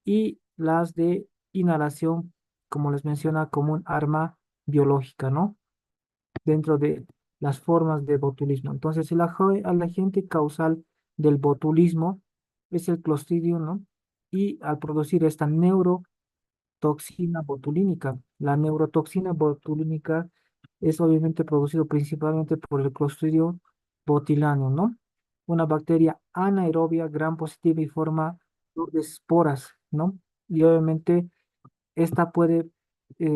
y las de inhalación, como les menciona, como un arma biológica, ¿no? Dentro de las formas de botulismo. Entonces, el agente causal del botulismo es el Clostridium, ¿no? Y al producir esta toxina botulínica. La neurotoxina botulínica es obviamente producido principalmente por el Clostridium botulinum, ¿no? Una bacteria anaerobia, gram positiva y forma de esporas, ¿no? Y obviamente esta puede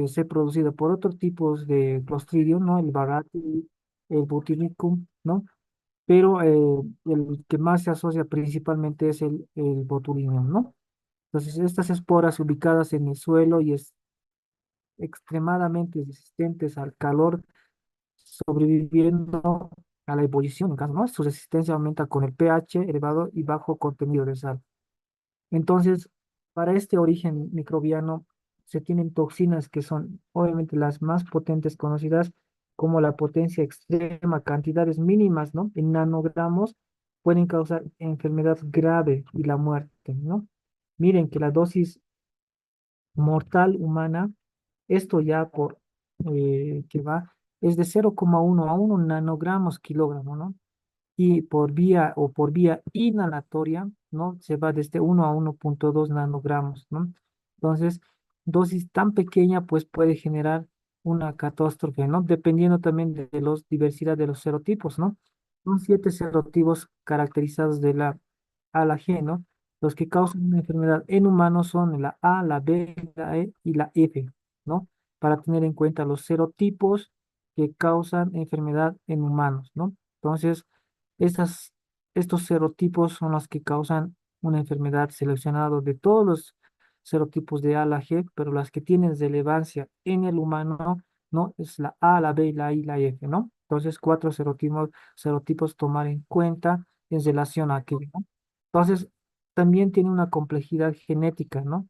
ser producida por otros tipos de Clostridium, ¿no? El Baraty, el Botulinum, ¿no? Pero el que más se asocia principalmente es el botulinum, ¿no? Entonces, estas esporas ubicadas en el suelo y extremadamente resistentes al calor, sobreviviendo a la ebullición, en caso, ¿no? Su resistencia aumenta con el pH elevado y bajo contenido de sal. Entonces, para este origen microbiano se tienen toxinas que son obviamente las más potentes conocidas como la potencia extrema, cantidades mínimas, ¿no? En nanogramos pueden causar enfermedad grave y la muerte, ¿no? Miren que la dosis mortal humana, esto ya por que va, es de 0,1 a 1 nanogramos kilogramo, ¿no? Y por vía inhalatoria, ¿no? Se va desde 1 a 1,2 nanogramos, ¿no? Entonces, dosis tan pequeña, pues puede generar una catástrofe, ¿no? Dependiendo también de la diversidad de los serotipos, ¿no? Son siete serotipos caracterizados de la A, la G, ¿no? Los que causan una enfermedad en humanos son la A, la B, la E y la F, ¿no? Para tener en cuenta los serotipos que causan enfermedad en humanos, ¿no? Entonces, estas, estos serotipos son los que causan una enfermedad seleccionada de todos los serotipos de A a la G, pero las que tienen relevancia en el humano, ¿no? Es la A, la B, la I, la F, ¿no? Entonces, cuatro serotipos tomar en cuenta en relación a aquello, ¿no? Entonces, también tiene una complejidad genética, ¿no?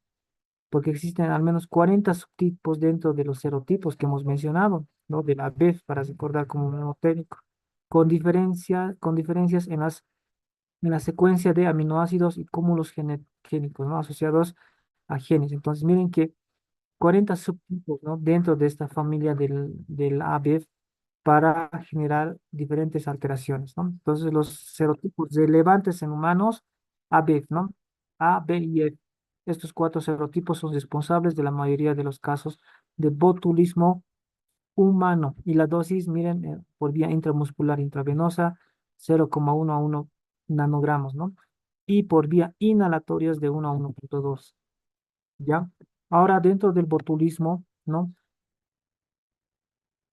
Porque existen al menos 40 subtipos dentro de los serotipos que hemos mencionado, ¿no? De la BEF, para recordar como mnemotécnico, con diferencias en las en la secuencia de aminoácidos y cúmulos génicos, ¿no? Asociados a genes. Entonces, miren que 40 subtipos, ¿no? Dentro de esta familia del ABEF para generar diferentes alteraciones, ¿no? Entonces, los serotipos relevantes en humanos, ABEF, ¿no? A, B y F. Estos cuatro serotipos son responsables de la mayoría de los casos de botulismo humano. Y la dosis, miren, por vía intramuscular intravenosa, 0,1 a 1 nanogramos, ¿no? Y por vía inhalatoria es de 1 a 1,2, ¿ya? Ahora, dentro del botulismo, ¿no?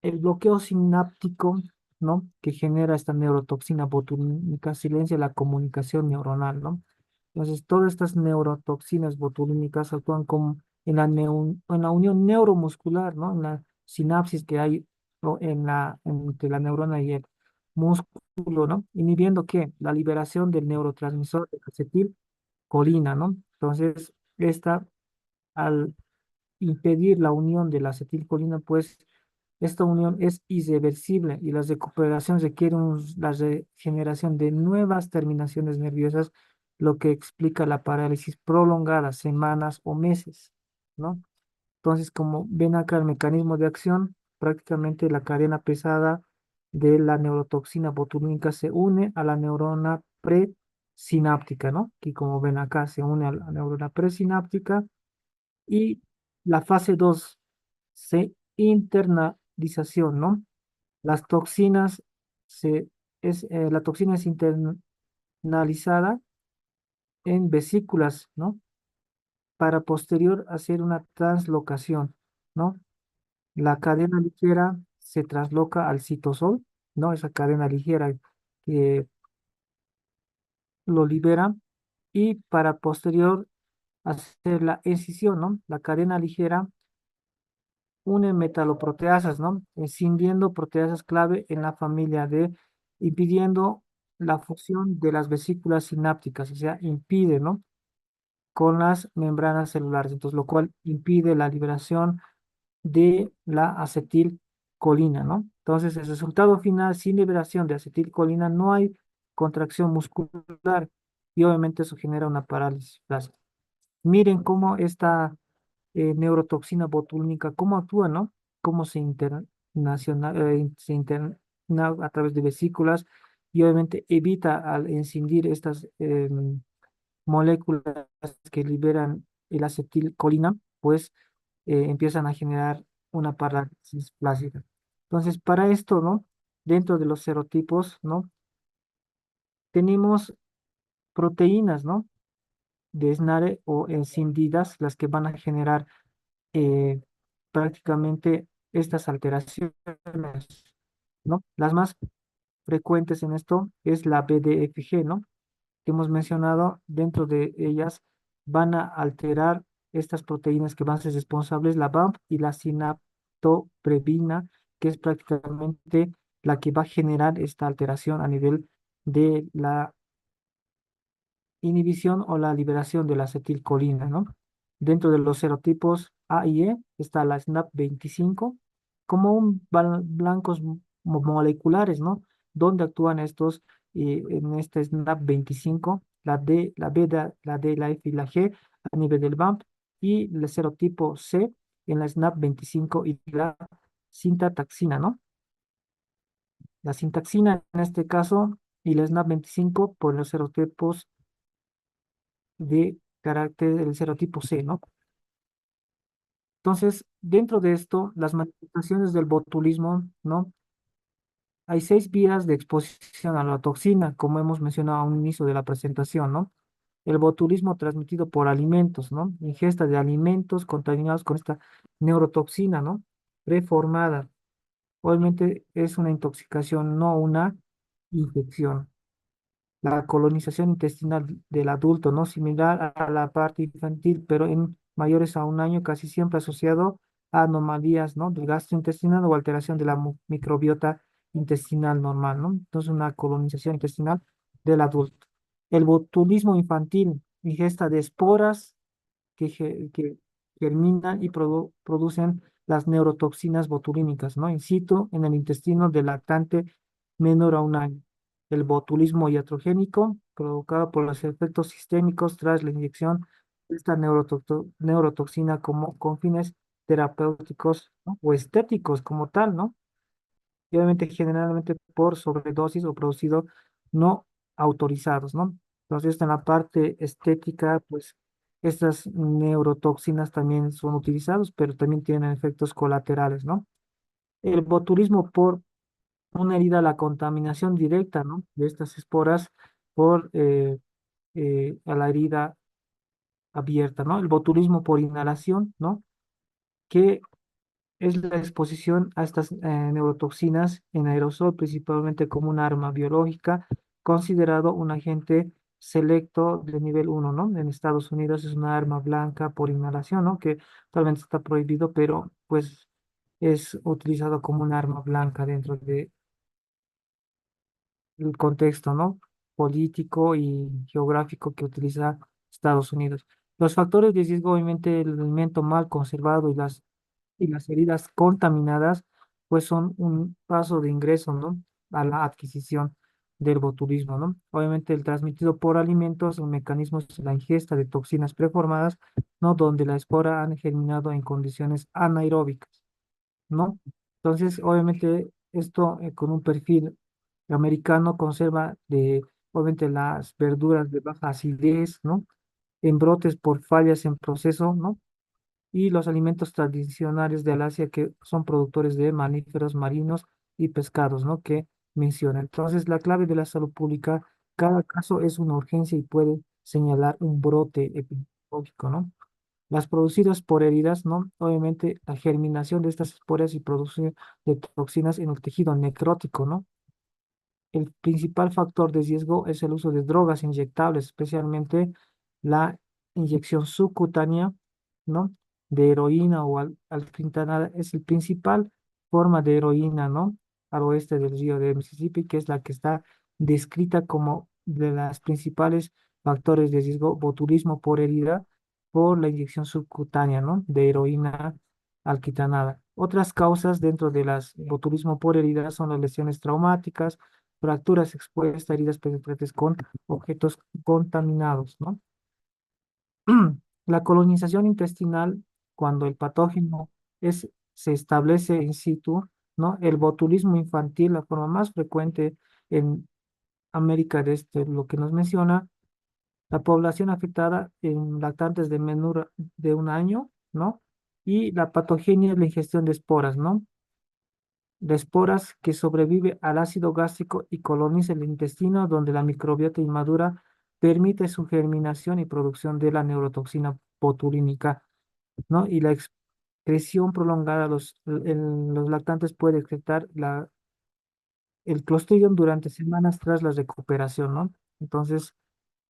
El bloqueo sináptico, ¿no? Que genera esta neurotoxina botulínica silencia la comunicación neuronal, ¿no? Entonces, todas estas neurotoxinas botulínicas actúan como en la unión neuromuscular, ¿no? En la sinapsis que hay entre la neurona y el músculo, ¿no? Inhibiendo ¿qué? La liberación del neurotransmisor de acetilcolina, ¿no? Entonces, esta, al impedir la unión de la acetilcolina, pues esta unión es irreversible y la recuperación requiere la regeneración de nuevas terminaciones nerviosas, lo que explica la parálisis prolongada, semanas o meses, ¿no? Entonces, como ven acá el mecanismo de acción, prácticamente la cadena pesada de la neurotoxina botulínica se une a la neurona presináptica, ¿no? Que como ven acá se une a la neurona presináptica y la fase 2 se internalización, ¿no? Las toxinas la toxina es internalizada en vesículas, ¿no? Para posterior hacer una translocación, ¿no? La cadena ligera se trasloca al citosol, ¿no? Esa cadena ligera que lo libera y para posterior hacer la escisión, ¿no? La cadena ligera une metaloproteasas, ¿no? Escindiendo proteasas clave en la familia D, impidiendo la fusión de las vesículas sinápticas, o sea, impide, ¿no? Con las membranas celulares, entonces, lo cual impide la liberación de la acetilcolina, ¿no? Entonces, el resultado final, sin liberación de acetilcolina, no hay contracción muscular y obviamente eso genera una parálisis plástica. Miren cómo esta neurotoxina botulínica, cómo actúa, ¿no? Cómo se interna a través de vesículas y obviamente evita al incidir estas moléculas que liberan el acetilcolina, pues empiezan a generar una parálisis plástica. Entonces, para esto, ¿no? Dentro de los serotipos, ¿no? Tenemos proteínas, ¿no? De SNARE o escindidas, las que van a generar eh, prácticamente estas alteraciones, ¿no? Las más frecuentes en esto es la BDFG, ¿no? Que hemos mencionado, dentro de ellas van a alterar estas proteínas que van a ser responsables, la BAMP y la sinaptoprebina, que es prácticamente la que va a generar esta alteración a nivel de la inhibición o la liberación de la acetilcolina, ¿no? Dentro de los serotipos A y E está la SNAP25 como blancos moleculares, ¿no? Donde actúan estos en este SNAP25, la D, la B, la D, la F y la G a nivel del BAMP y el serotipo C en la SNAP25 y la sintataxina, ¿no? La sintaxina en este caso y la SNAP25 por los serotipos de carácter del serotipo C, ¿no? Entonces, dentro de esto, las manifestaciones del botulismo, ¿no? Hay 6 vías de exposición a la toxina, como hemos mencionado a un inicio de la presentación, ¿no? El botulismo transmitido por alimentos, ¿no? Ingesta de alimentos contaminados con esta neurotoxina, ¿no? Preformada. Obviamente es una intoxicación, no una infección. La colonización intestinal del adulto, ¿no? Similar a la parte infantil, pero en mayores a 1 año, casi siempre asociado a anomalías, ¿no? Del gastrointestinal o alteración de la microbiota intestinal normal, ¿no? Entonces, una colonización intestinal del adulto. El botulismo infantil, ingesta de esporas que germinan y producen las neurotoxinas botulínicas, ¿no? In situ en el intestino del lactante menor a 1 año. el botulismo iatrogénico, provocado por los efectos sistémicos tras la inyección de esta neurotoxina como con fines terapéuticos, ¿no? O estéticos como tal, ¿no? Y obviamente generalmente por sobredosis o producido no autorizados, ¿no? Entonces, en la parte estética, pues estas neurotoxinas también son utilizados, pero también tienen efectos colaterales, ¿no? El botulismo por una herida, la contaminación directa, ¿no? De estas esporas por a la herida abierta, ¿no? El botulismo por inhalación, ¿no? Que es la exposición a estas neurotoxinas en aerosol, principalmente como un arma biológica, considerado un agente selecto de nivel uno, ¿no? En Estados Unidos es una arma blanca por inhalación, ¿no? Que actualmente está prohibido, pero pues es utilizado como un arma blanca dentro del contexto, ¿no? Político y geográfico que utiliza Estados Unidos. Los factores de riesgo, obviamente, el alimento mal conservado y las heridas contaminadas, pues son un paso de ingreso, ¿no? A la adquisición del botulismo, ¿no? Obviamente el transmitido por alimentos, un mecanismo es la ingesta de toxinas preformadas, ¿no? Donde la espora han germinado en condiciones anaeróbicas, ¿no? Entonces, obviamente, esto con un perfil americano conserva obviamente, las verduras de baja acidez, ¿no? En brotes por fallas en proceso, ¿no? Y los alimentos tradicionales de Alasia que son productores de mamíferos marinos y pescados, ¿no? Que menciona. Entonces, la clave de la salud pública, cada caso es una urgencia y puede señalar un brote epidemiológico, ¿no? Las producidas por heridas, ¿no? Obviamente, la germinación de estas esporas y producción de toxinas en el tejido necrótico, ¿no? El principal factor de riesgo es el uso de drogas inyectables, especialmente la inyección subcutánea, ¿no? De heroína o alfentanil es el principal forma de heroína, ¿no? Al oeste del río de Mississippi, que es la que está descrita como de las principales factores de riesgo, botulismo por herida, por la inyección subcutánea, ¿no? De heroína alquitanada. Otras causas dentro de las botulismo por herida son las lesiones traumáticas, fracturas expuestas, heridas penetrantes con objetos contaminados, ¿no? La colonización intestinal, cuando el patógeno se establece in situ, ¿no? El botulismo infantil, la forma más frecuente en América de Este, lo que nos menciona, la población afectada en lactantes de menor de un año, ¿no? Y la patogenia es la ingestión de esporas, ¿no? De esporas que sobrevive al ácido gástrico y coloniza el intestino, donde la microbiota inmadura permite su germinación y producción de la neurotoxina botulínica, ¿no? Y la excreción prolongada en los lactantes puede excretar el Clostridium durante semanas tras la recuperación, ¿no? Entonces,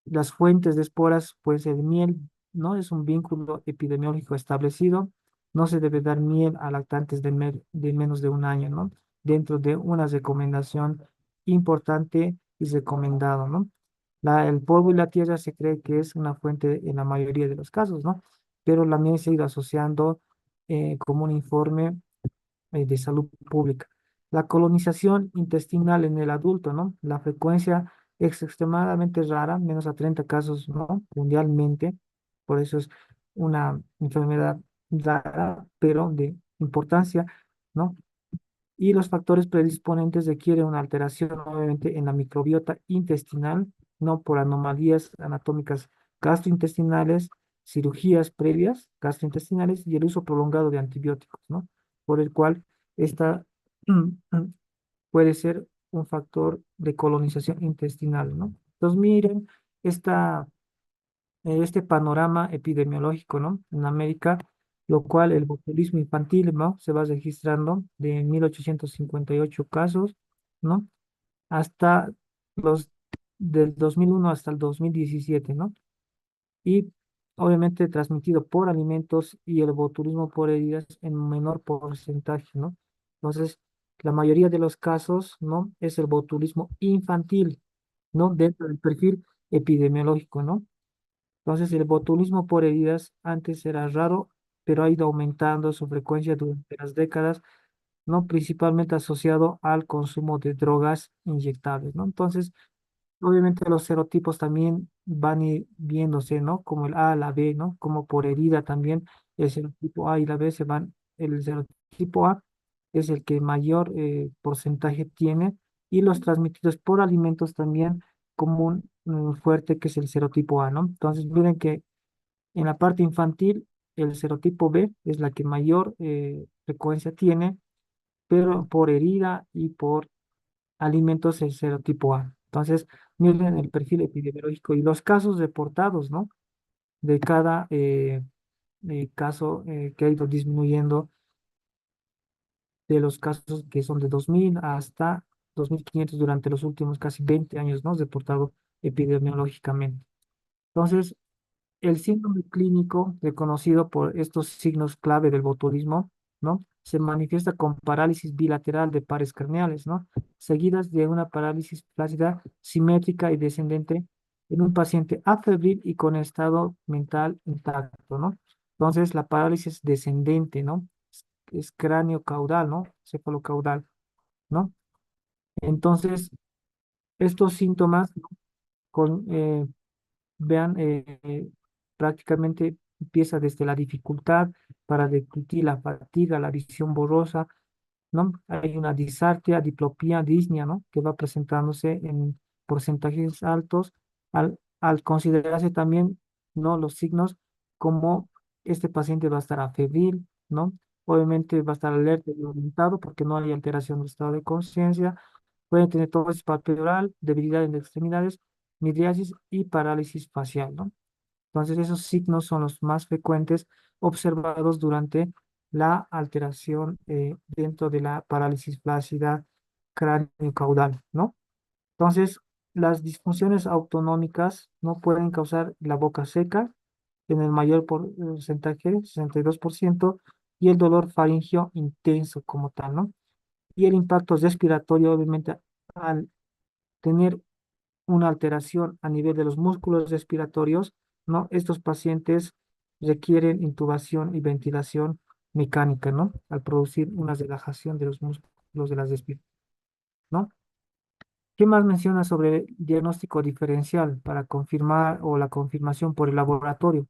las fuentes de esporas, pues el miel, ¿no? Es un vínculo epidemiológico establecido. No se debe dar miel a lactantes de menos de un año, ¿no? Dentro de una recomendación importante y recomendado, ¿no? El polvo y la tierra se cree que es una fuente en la mayoría de los casos, ¿no? Pero la miel se ha ido asociando como un informe de salud pública. La colonización intestinal en el adulto, ¿no? La frecuencia es extremadamente rara, menos a 30 casos, ¿no? Mundialmente. Por eso es una enfermedad rara, pero de importancia, ¿no? Y los factores predisponentes requieren una alteración, obviamente, en la microbiota intestinal, no por anomalías anatómicas gastrointestinales, cirugías previas gastrointestinales y el uso prolongado de antibióticos, ¿no? Por el cual esta puede ser un factor de colonización intestinal, ¿no? Entonces, miren este panorama epidemiológico, ¿no? En América, lo cual el botulismo infantil, ¿no? Se va registrando de 1858 casos, ¿no? Hasta los del 2001 hasta el 2017, ¿no? Y obviamente transmitido por alimentos y el botulismo por heridas en menor porcentaje, ¿no? Entonces, la mayoría de los casos, ¿no? Es el botulismo infantil, ¿no? Dentro del perfil epidemiológico, ¿no? Entonces, el botulismo por heridas antes era raro, pero ha ido aumentando su frecuencia durante las décadas ¿no? Principalmente asociado al consumo de drogas inyectables, ¿no? Entonces, obviamente los serotipos también van viéndose, ¿no? Como el A, la B, ¿no? Como por herida también, el serotipo A y la B se van, el serotipo A es el que mayor porcentaje tiene y los transmitidos por alimentos también como un fuerte que es el serotipo A, ¿no? Entonces, miren que en la parte infantil el serotipo B es la que mayor frecuencia tiene, pero por herida y por alimentos el serotipo A. Entonces, miren el perfil epidemiológico y los casos reportados, ¿no? De cada caso que ha ido disminuyendo, de los casos que son de 2000 hasta 2500 durante los últimos casi 20 años, ¿no? Reportado epidemiológicamente. Entonces, el síndrome clínico, reconocido por estos signos clave del botulismo, ¿no? Se manifiesta con parálisis bilateral de pares craneales, ¿no? Seguidas de una parálisis flácida, simétrica y descendente en un paciente afebril y con estado mental intacto, ¿no? Entonces, la parálisis descendente, ¿no? Es cráneo caudal, ¿no? Cefalocaudal, ¿no? Entonces, estos síntomas, ¿no? con, vean, prácticamente empieza desde la dificultad para discutir la fatiga, la visión borrosa, ¿no? Hay una disartria, diplopía, disnea, ¿no? Que va presentándose en porcentajes altos al considerarse también, ¿no? Los signos como este paciente va a estar afebril, ¿no? Obviamente va a estar alerta y orientado porque no hay alteración del estado de conciencia. Pueden tener tosis palpebral, debilidad en extremidades, midriasis y parálisis facial, ¿no? Entonces, esos signos son los más frecuentes observados durante la alteración dentro de la parálisis flácida cráneo-caudal, ¿no? Entonces, las disfunciones autonómicas no pueden causar la boca seca en el mayor porcentaje, 62%, y el dolor faríngeo intenso como tal, ¿no? Y el impacto respiratorio, obviamente, al tener una alteración a nivel de los músculos respiratorios, ¿no? Estos pacientes requieren intubación y ventilación mecánica, ¿no? Al producir una relajación de los músculos de las respiraciones, ¿no? ¿Qué más menciona sobre el diagnóstico diferencial para confirmar o la confirmación por el laboratorio?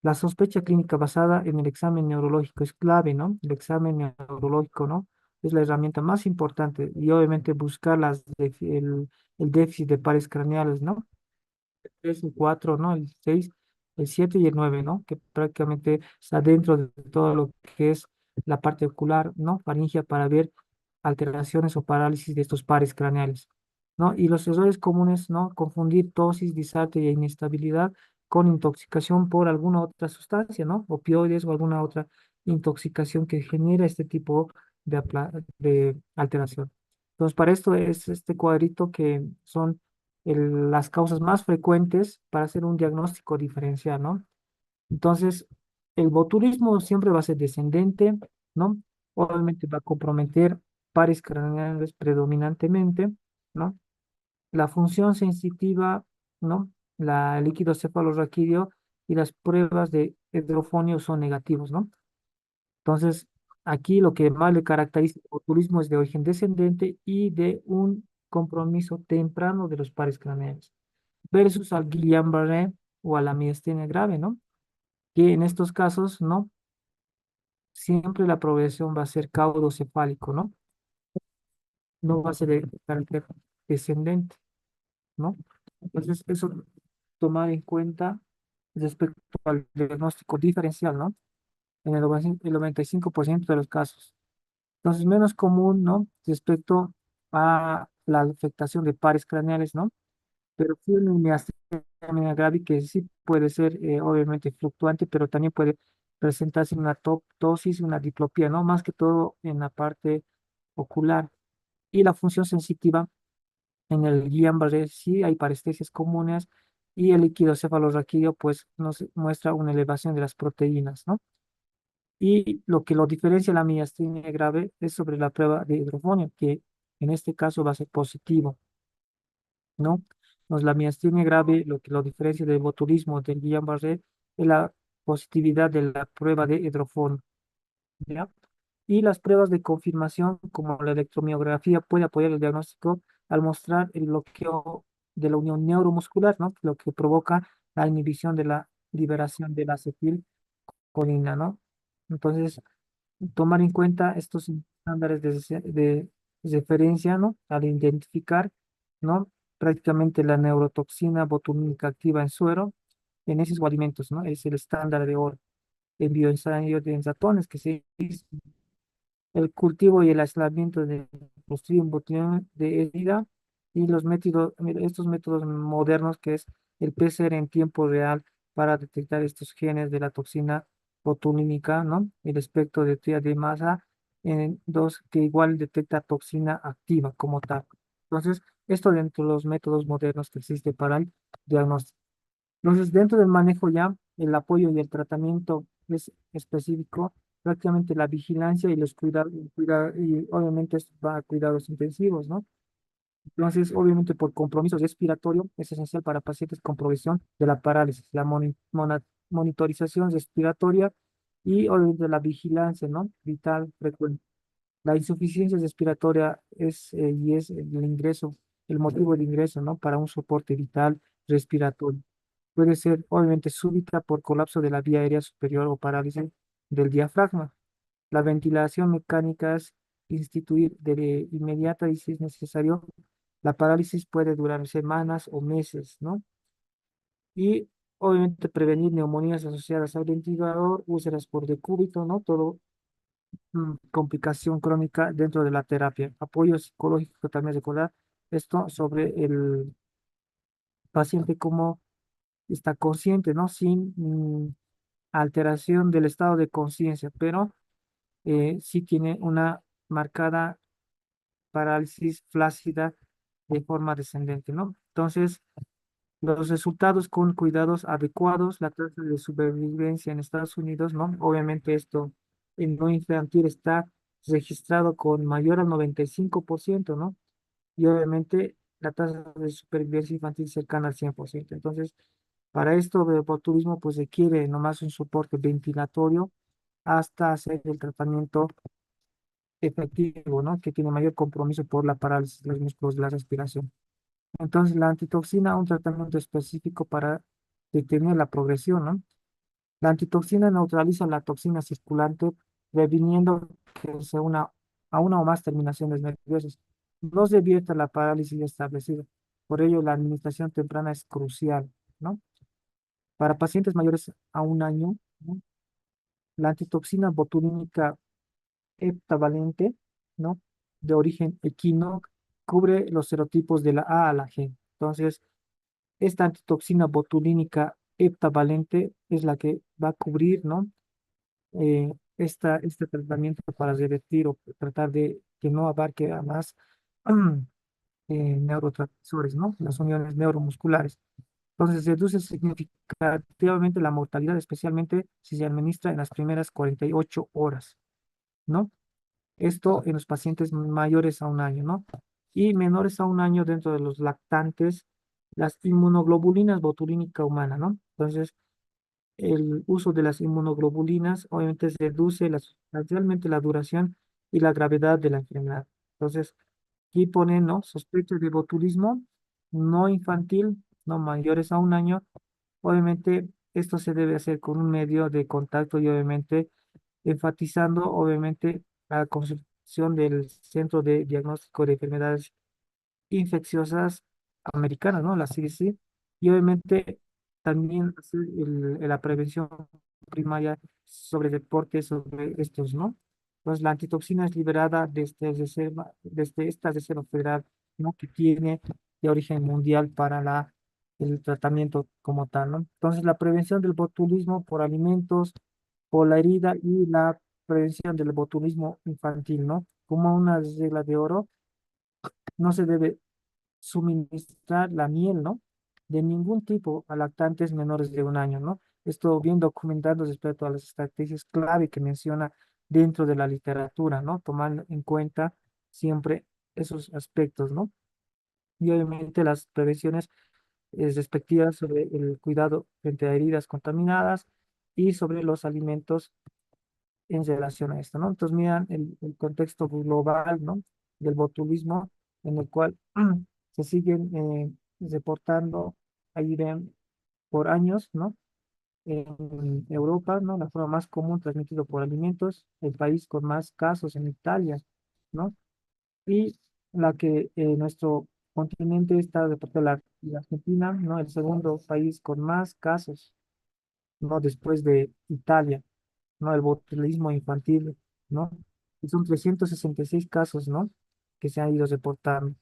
La sospecha clínica basada en el examen neurológico es clave, ¿no? El examen neurológico, ¿no? Es la herramienta más importante y obviamente buscar el déficit de pares craneales, ¿no? 3 y 4, ¿no? El 6, el 7 y el 9, ¿no? Que prácticamente está dentro de todo lo que es la parte ocular, ¿no? Faringia para ver alteraciones o parálisis de estos pares craneales, ¿no? Y los errores comunes, ¿no? Confundir tosis, disartria e inestabilidad con intoxicación por alguna otra sustancia, ¿no? Opioides o alguna otra intoxicación que genera este tipo de alteración. Entonces, para esto es este cuadrito que son las causas más frecuentes para hacer un diagnóstico diferencial, ¿no? Entonces, el botulismo siempre va a ser descendente, ¿no? Obviamente va a comprometer pares craneales predominantemente, ¿no? La función sensitiva, ¿no? El líquido cefalorraquídeo y las pruebas de hidrofonio son negativos, ¿no? Entonces, aquí lo que más le caracteriza el botulismo es de origen descendente y de un compromiso temprano de los pares craneales versus al Guillain-Barré o a la miastenia grave, ¿no? Que en estos casos, ¿no? Siempre la progresión va a ser caudocefálico, ¿no? No va a ser de carácter descendente, ¿no? Entonces, eso tomar en cuenta respecto al diagnóstico diferencial, ¿no? En el 95% de los casos. Entonces, menos común, ¿no? Respecto a la afectación de pares craneales, ¿no? Pero sí una miastenia gravis que sí puede ser obviamente fluctuante, pero también puede presentarse una tosis, una diplopía, ¿no? Más que todo en la parte ocular. Y la función sensitiva en el Guillain-Barré sí hay parestesias comunes y el líquido cefalorraquídeo pues nos muestra una elevación de las proteínas, ¿no? Y lo que lo diferencia la miastenia grave es sobre la prueba de hidrofonio, que en este caso va a ser positivo, ¿no? Nos la miastenia grave, lo que lo diferencia del botulismo del Guillain-Barré es la positividad de la prueba de hidrofonio, ¿ya? Y las pruebas de confirmación, como la electromiografía, puede apoyar el diagnóstico al mostrar el bloqueo de la unión neuromuscular, ¿no? Lo que provoca la inhibición de la liberación de la acetilcolina, ¿no? Entonces, tomar en cuenta estos estándares de referencia, ¿no? Al identificar, ¿no? Prácticamente la neurotoxina botulínica activa en suero, en esos alimentos, ¿no? Es el estándar de oro en bioensayo de ratones que se hizo el cultivo y el aislamiento de Clostridium botulinum de herida y los métodos, estos métodos modernos que es el PCR en tiempo real para detectar estos genes de la toxina botulínica, ¿no? El espectro de tría de masa en dos que igual detecta toxina activa como tal. Entonces, esto dentro de los métodos modernos que existe para el diagnóstico. Entonces, dentro del manejo ya, el apoyo y el tratamiento es específico, prácticamente la vigilancia y los cuidados, y obviamente esto va a cuidados intensivos, ¿no? Entonces, obviamente por compromiso respiratorio es esencial para pacientes con progresión de la parálisis, la monitorización respiratoria y obviamente la vigilancia, ¿no? Vital frecuente. La insuficiencia respiratoria es el ingreso, el motivo de ingreso, ¿no? Para un soporte vital respiratorio. Puede ser obviamente súbita por colapso de la vía aérea superior o parálisis del diafragma. La ventilación mecánica es instituir de inmediata y si es necesario. La parálisis puede durar semanas o meses, ¿no? Y obviamente prevenir neumonías asociadas al ventilador, úlceras por decúbito, ¿no? Todo complicación crónica dentro de la terapia. Apoyo psicológico también recordar esto sobre el paciente como está consciente, ¿no? Sin alteración del estado de conciencia, pero sí tiene una marcada parálisis flácida de forma descendente, ¿no? Entonces, los resultados con cuidados adecuados, la tasa de supervivencia en Estados Unidos, ¿no? Obviamente esto en no infantil está registrado con mayor al 95%, ¿no? Y obviamente la tasa de supervivencia infantil cercana al 100%. Entonces, para esto el botulismo pues requiere nomás un soporte ventilatorio hasta hacer el tratamiento efectivo, ¿no? Que tiene mayor compromiso por la parálisis de los músculos de la respiración. Entonces, la antitoxina, un tratamiento específico para detener la progresión, ¿no? La antitoxina neutraliza la toxina circulante, previniendo que se una a una o más terminaciones nerviosas. No se evita la parálisis establecida. Por ello, la administración temprana es crucial, ¿no? Para pacientes mayores a un año, ¿no? La antitoxina botulínica heptavalente, ¿no? De origen equino, cubre los serotipos de la A a la G. Entonces, esta antitoxina botulínica heptavalente es la que va a cubrir, ¿no? Este tratamiento para revertir o tratar de que no abarque a más neurotransmisores, ¿no? Las uniones neuromusculares. Entonces, reduce significativamente la mortalidad, especialmente si se administra en las primeras 48 horas, ¿no? Esto en los pacientes mayores a un año, ¿no? Y menores a un año dentro de los lactantes, las inmunoglobulinas botulínica humana, ¿no? Entonces, el uso de las inmunoglobulinas obviamente reduce sustancialmente la duración y la gravedad de la enfermedad. Entonces, aquí ponen, ¿no? Sospecha de botulismo no infantil, no mayores a un año. Obviamente, esto se debe hacer con un medio de contacto y obviamente enfatizando, obviamente, la consultación del Centro de Diagnóstico de Enfermedades Infecciosas Americanas, ¿no? La CDC, y obviamente también hacer la prevención primaria sobre deportes, sobre estos, ¿no? Pues la antitoxina es liberada desde esta reserva federal, ¿no? Que tiene de origen mundial para el tratamiento como tal, ¿no? Entonces, la prevención del botulismo por alimentos, por la herida y la prevención del botulismo infantil, ¿no? Como una regla de oro, no se debe suministrar la miel, ¿no? De ningún tipo a lactantes menores de un año, ¿no? Esto bien documentado respecto a las estrategias clave que menciona dentro de la literatura, ¿no? Tomando en cuenta siempre esos aspectos, ¿no? Y obviamente las prevenciones respectivas sobre el cuidado frente a heridas contaminadas y sobre los alimentos en relación a esto, ¿no? Entonces, miran el contexto global, ¿no? Del botulismo, en el cual se siguen reportando, ahí ven, por años, ¿no? En Europa, ¿no? La forma más común transmitido por alimentos, el país con más casos en Italia, ¿no? Y la que nuestro continente está reportando la Argentina, ¿no? El segundo país con más casos, ¿no? Después de Italia, ¿no? El botulismo infantil, ¿no? Y son 366 casos, ¿no? Que se han ido reportando.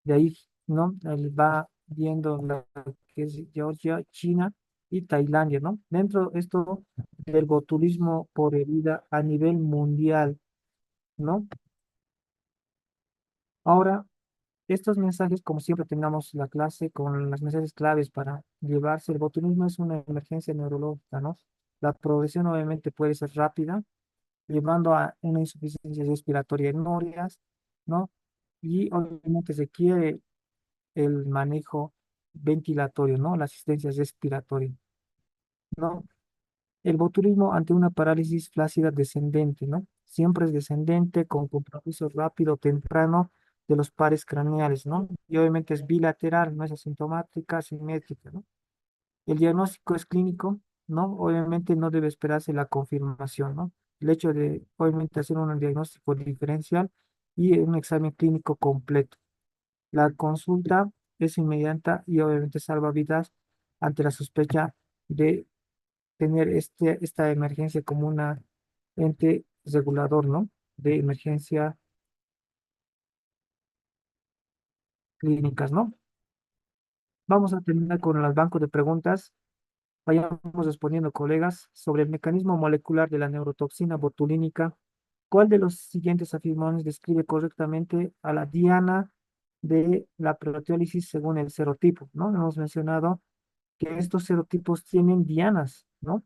De ahí, ¿no? Él va viendo la que es Georgia, China y Tailandia, ¿no? Dentro de esto del botulismo por herida a nivel mundial, ¿no? Ahora, estos mensajes, como siempre tengamos la clase con las mensajes claves para llevarse, el botulismo es una emergencia neurológica, ¿no? La progresión obviamente puede ser rápida, llevando a una insuficiencia respiratoria en norias, ¿no? Y obviamente se quiere el manejo ventilatorio, ¿no? La asistencia respiratoria, ¿no? El botulismo ante una parálisis flácida descendente, ¿no? Siempre es descendente con compromiso rápido, temprano de los pares craneales, ¿no? Y obviamente es bilateral, no es asintomática, simétrica, ¿no? El diagnóstico es clínico, ¿no? Obviamente no debe esperarse la confirmación, ¿no? El hecho de, obviamente, hacer un diagnóstico diferencial y un examen clínico completo. La consulta es inmediata y obviamente salva vidas ante la sospecha de tener esta emergencia como una ente regulador, ¿no? De emergencia clínicas, ¿no? Vamos a terminar con el banco de preguntas. Vayamos respondiendo, colegas, sobre el mecanismo molecular de la neurotoxina botulínica. ¿Cuál de los siguientes afirmaciones describe correctamente a la diana de la proteólisis según el serotipo? ¿No? Hemos mencionado que estos serotipos tienen dianas, ¿no?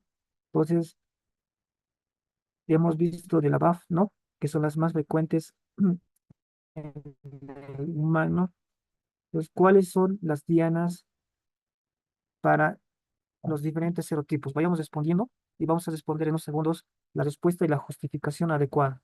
Entonces, hemos visto de la BAF, ¿no? Que son las más frecuentes en el humano. Entonces, ¿cuáles son las dianas para los diferentes serotipos? Vayamos respondiendo y vamos a responder en unos segundos la respuesta y la justificación adecuada.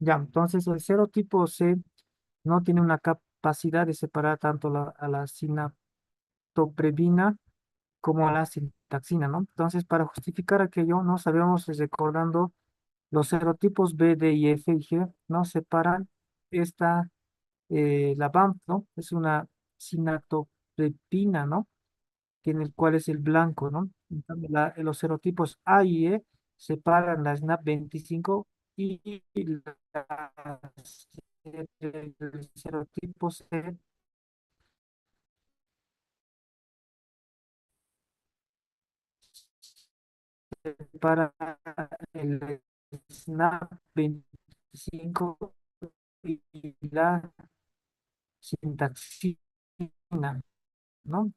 Ya, entonces el serotipo C no tiene una capacidad de separar tanto a la sinaptopredina como a la sintaxina, ¿no? Entonces, para justificar aquello, no sabemos, recordando los serotipos B, D y F y G, no separan esta, la BAMP, ¿no? Es una sinaptopredina, ¿no? Que en el cual es el blanco, ¿no? En cambio, los serotipos A y E separan la SNAP 25 y el serotipo C separa el SNAP 25 y la sintaxina, ¿no?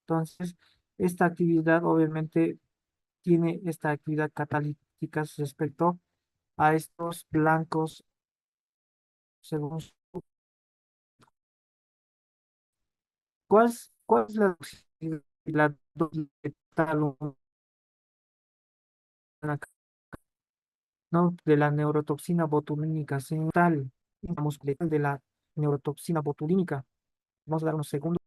Entonces, esta actividad obviamente tiene esta actividad catalítica respecto a estos blancos según cuál es la toxicidad de tal ¿no? De la neurotoxina botulínica tal muscular de la neurotoxina botulínica. Vamos a dar unos segundos.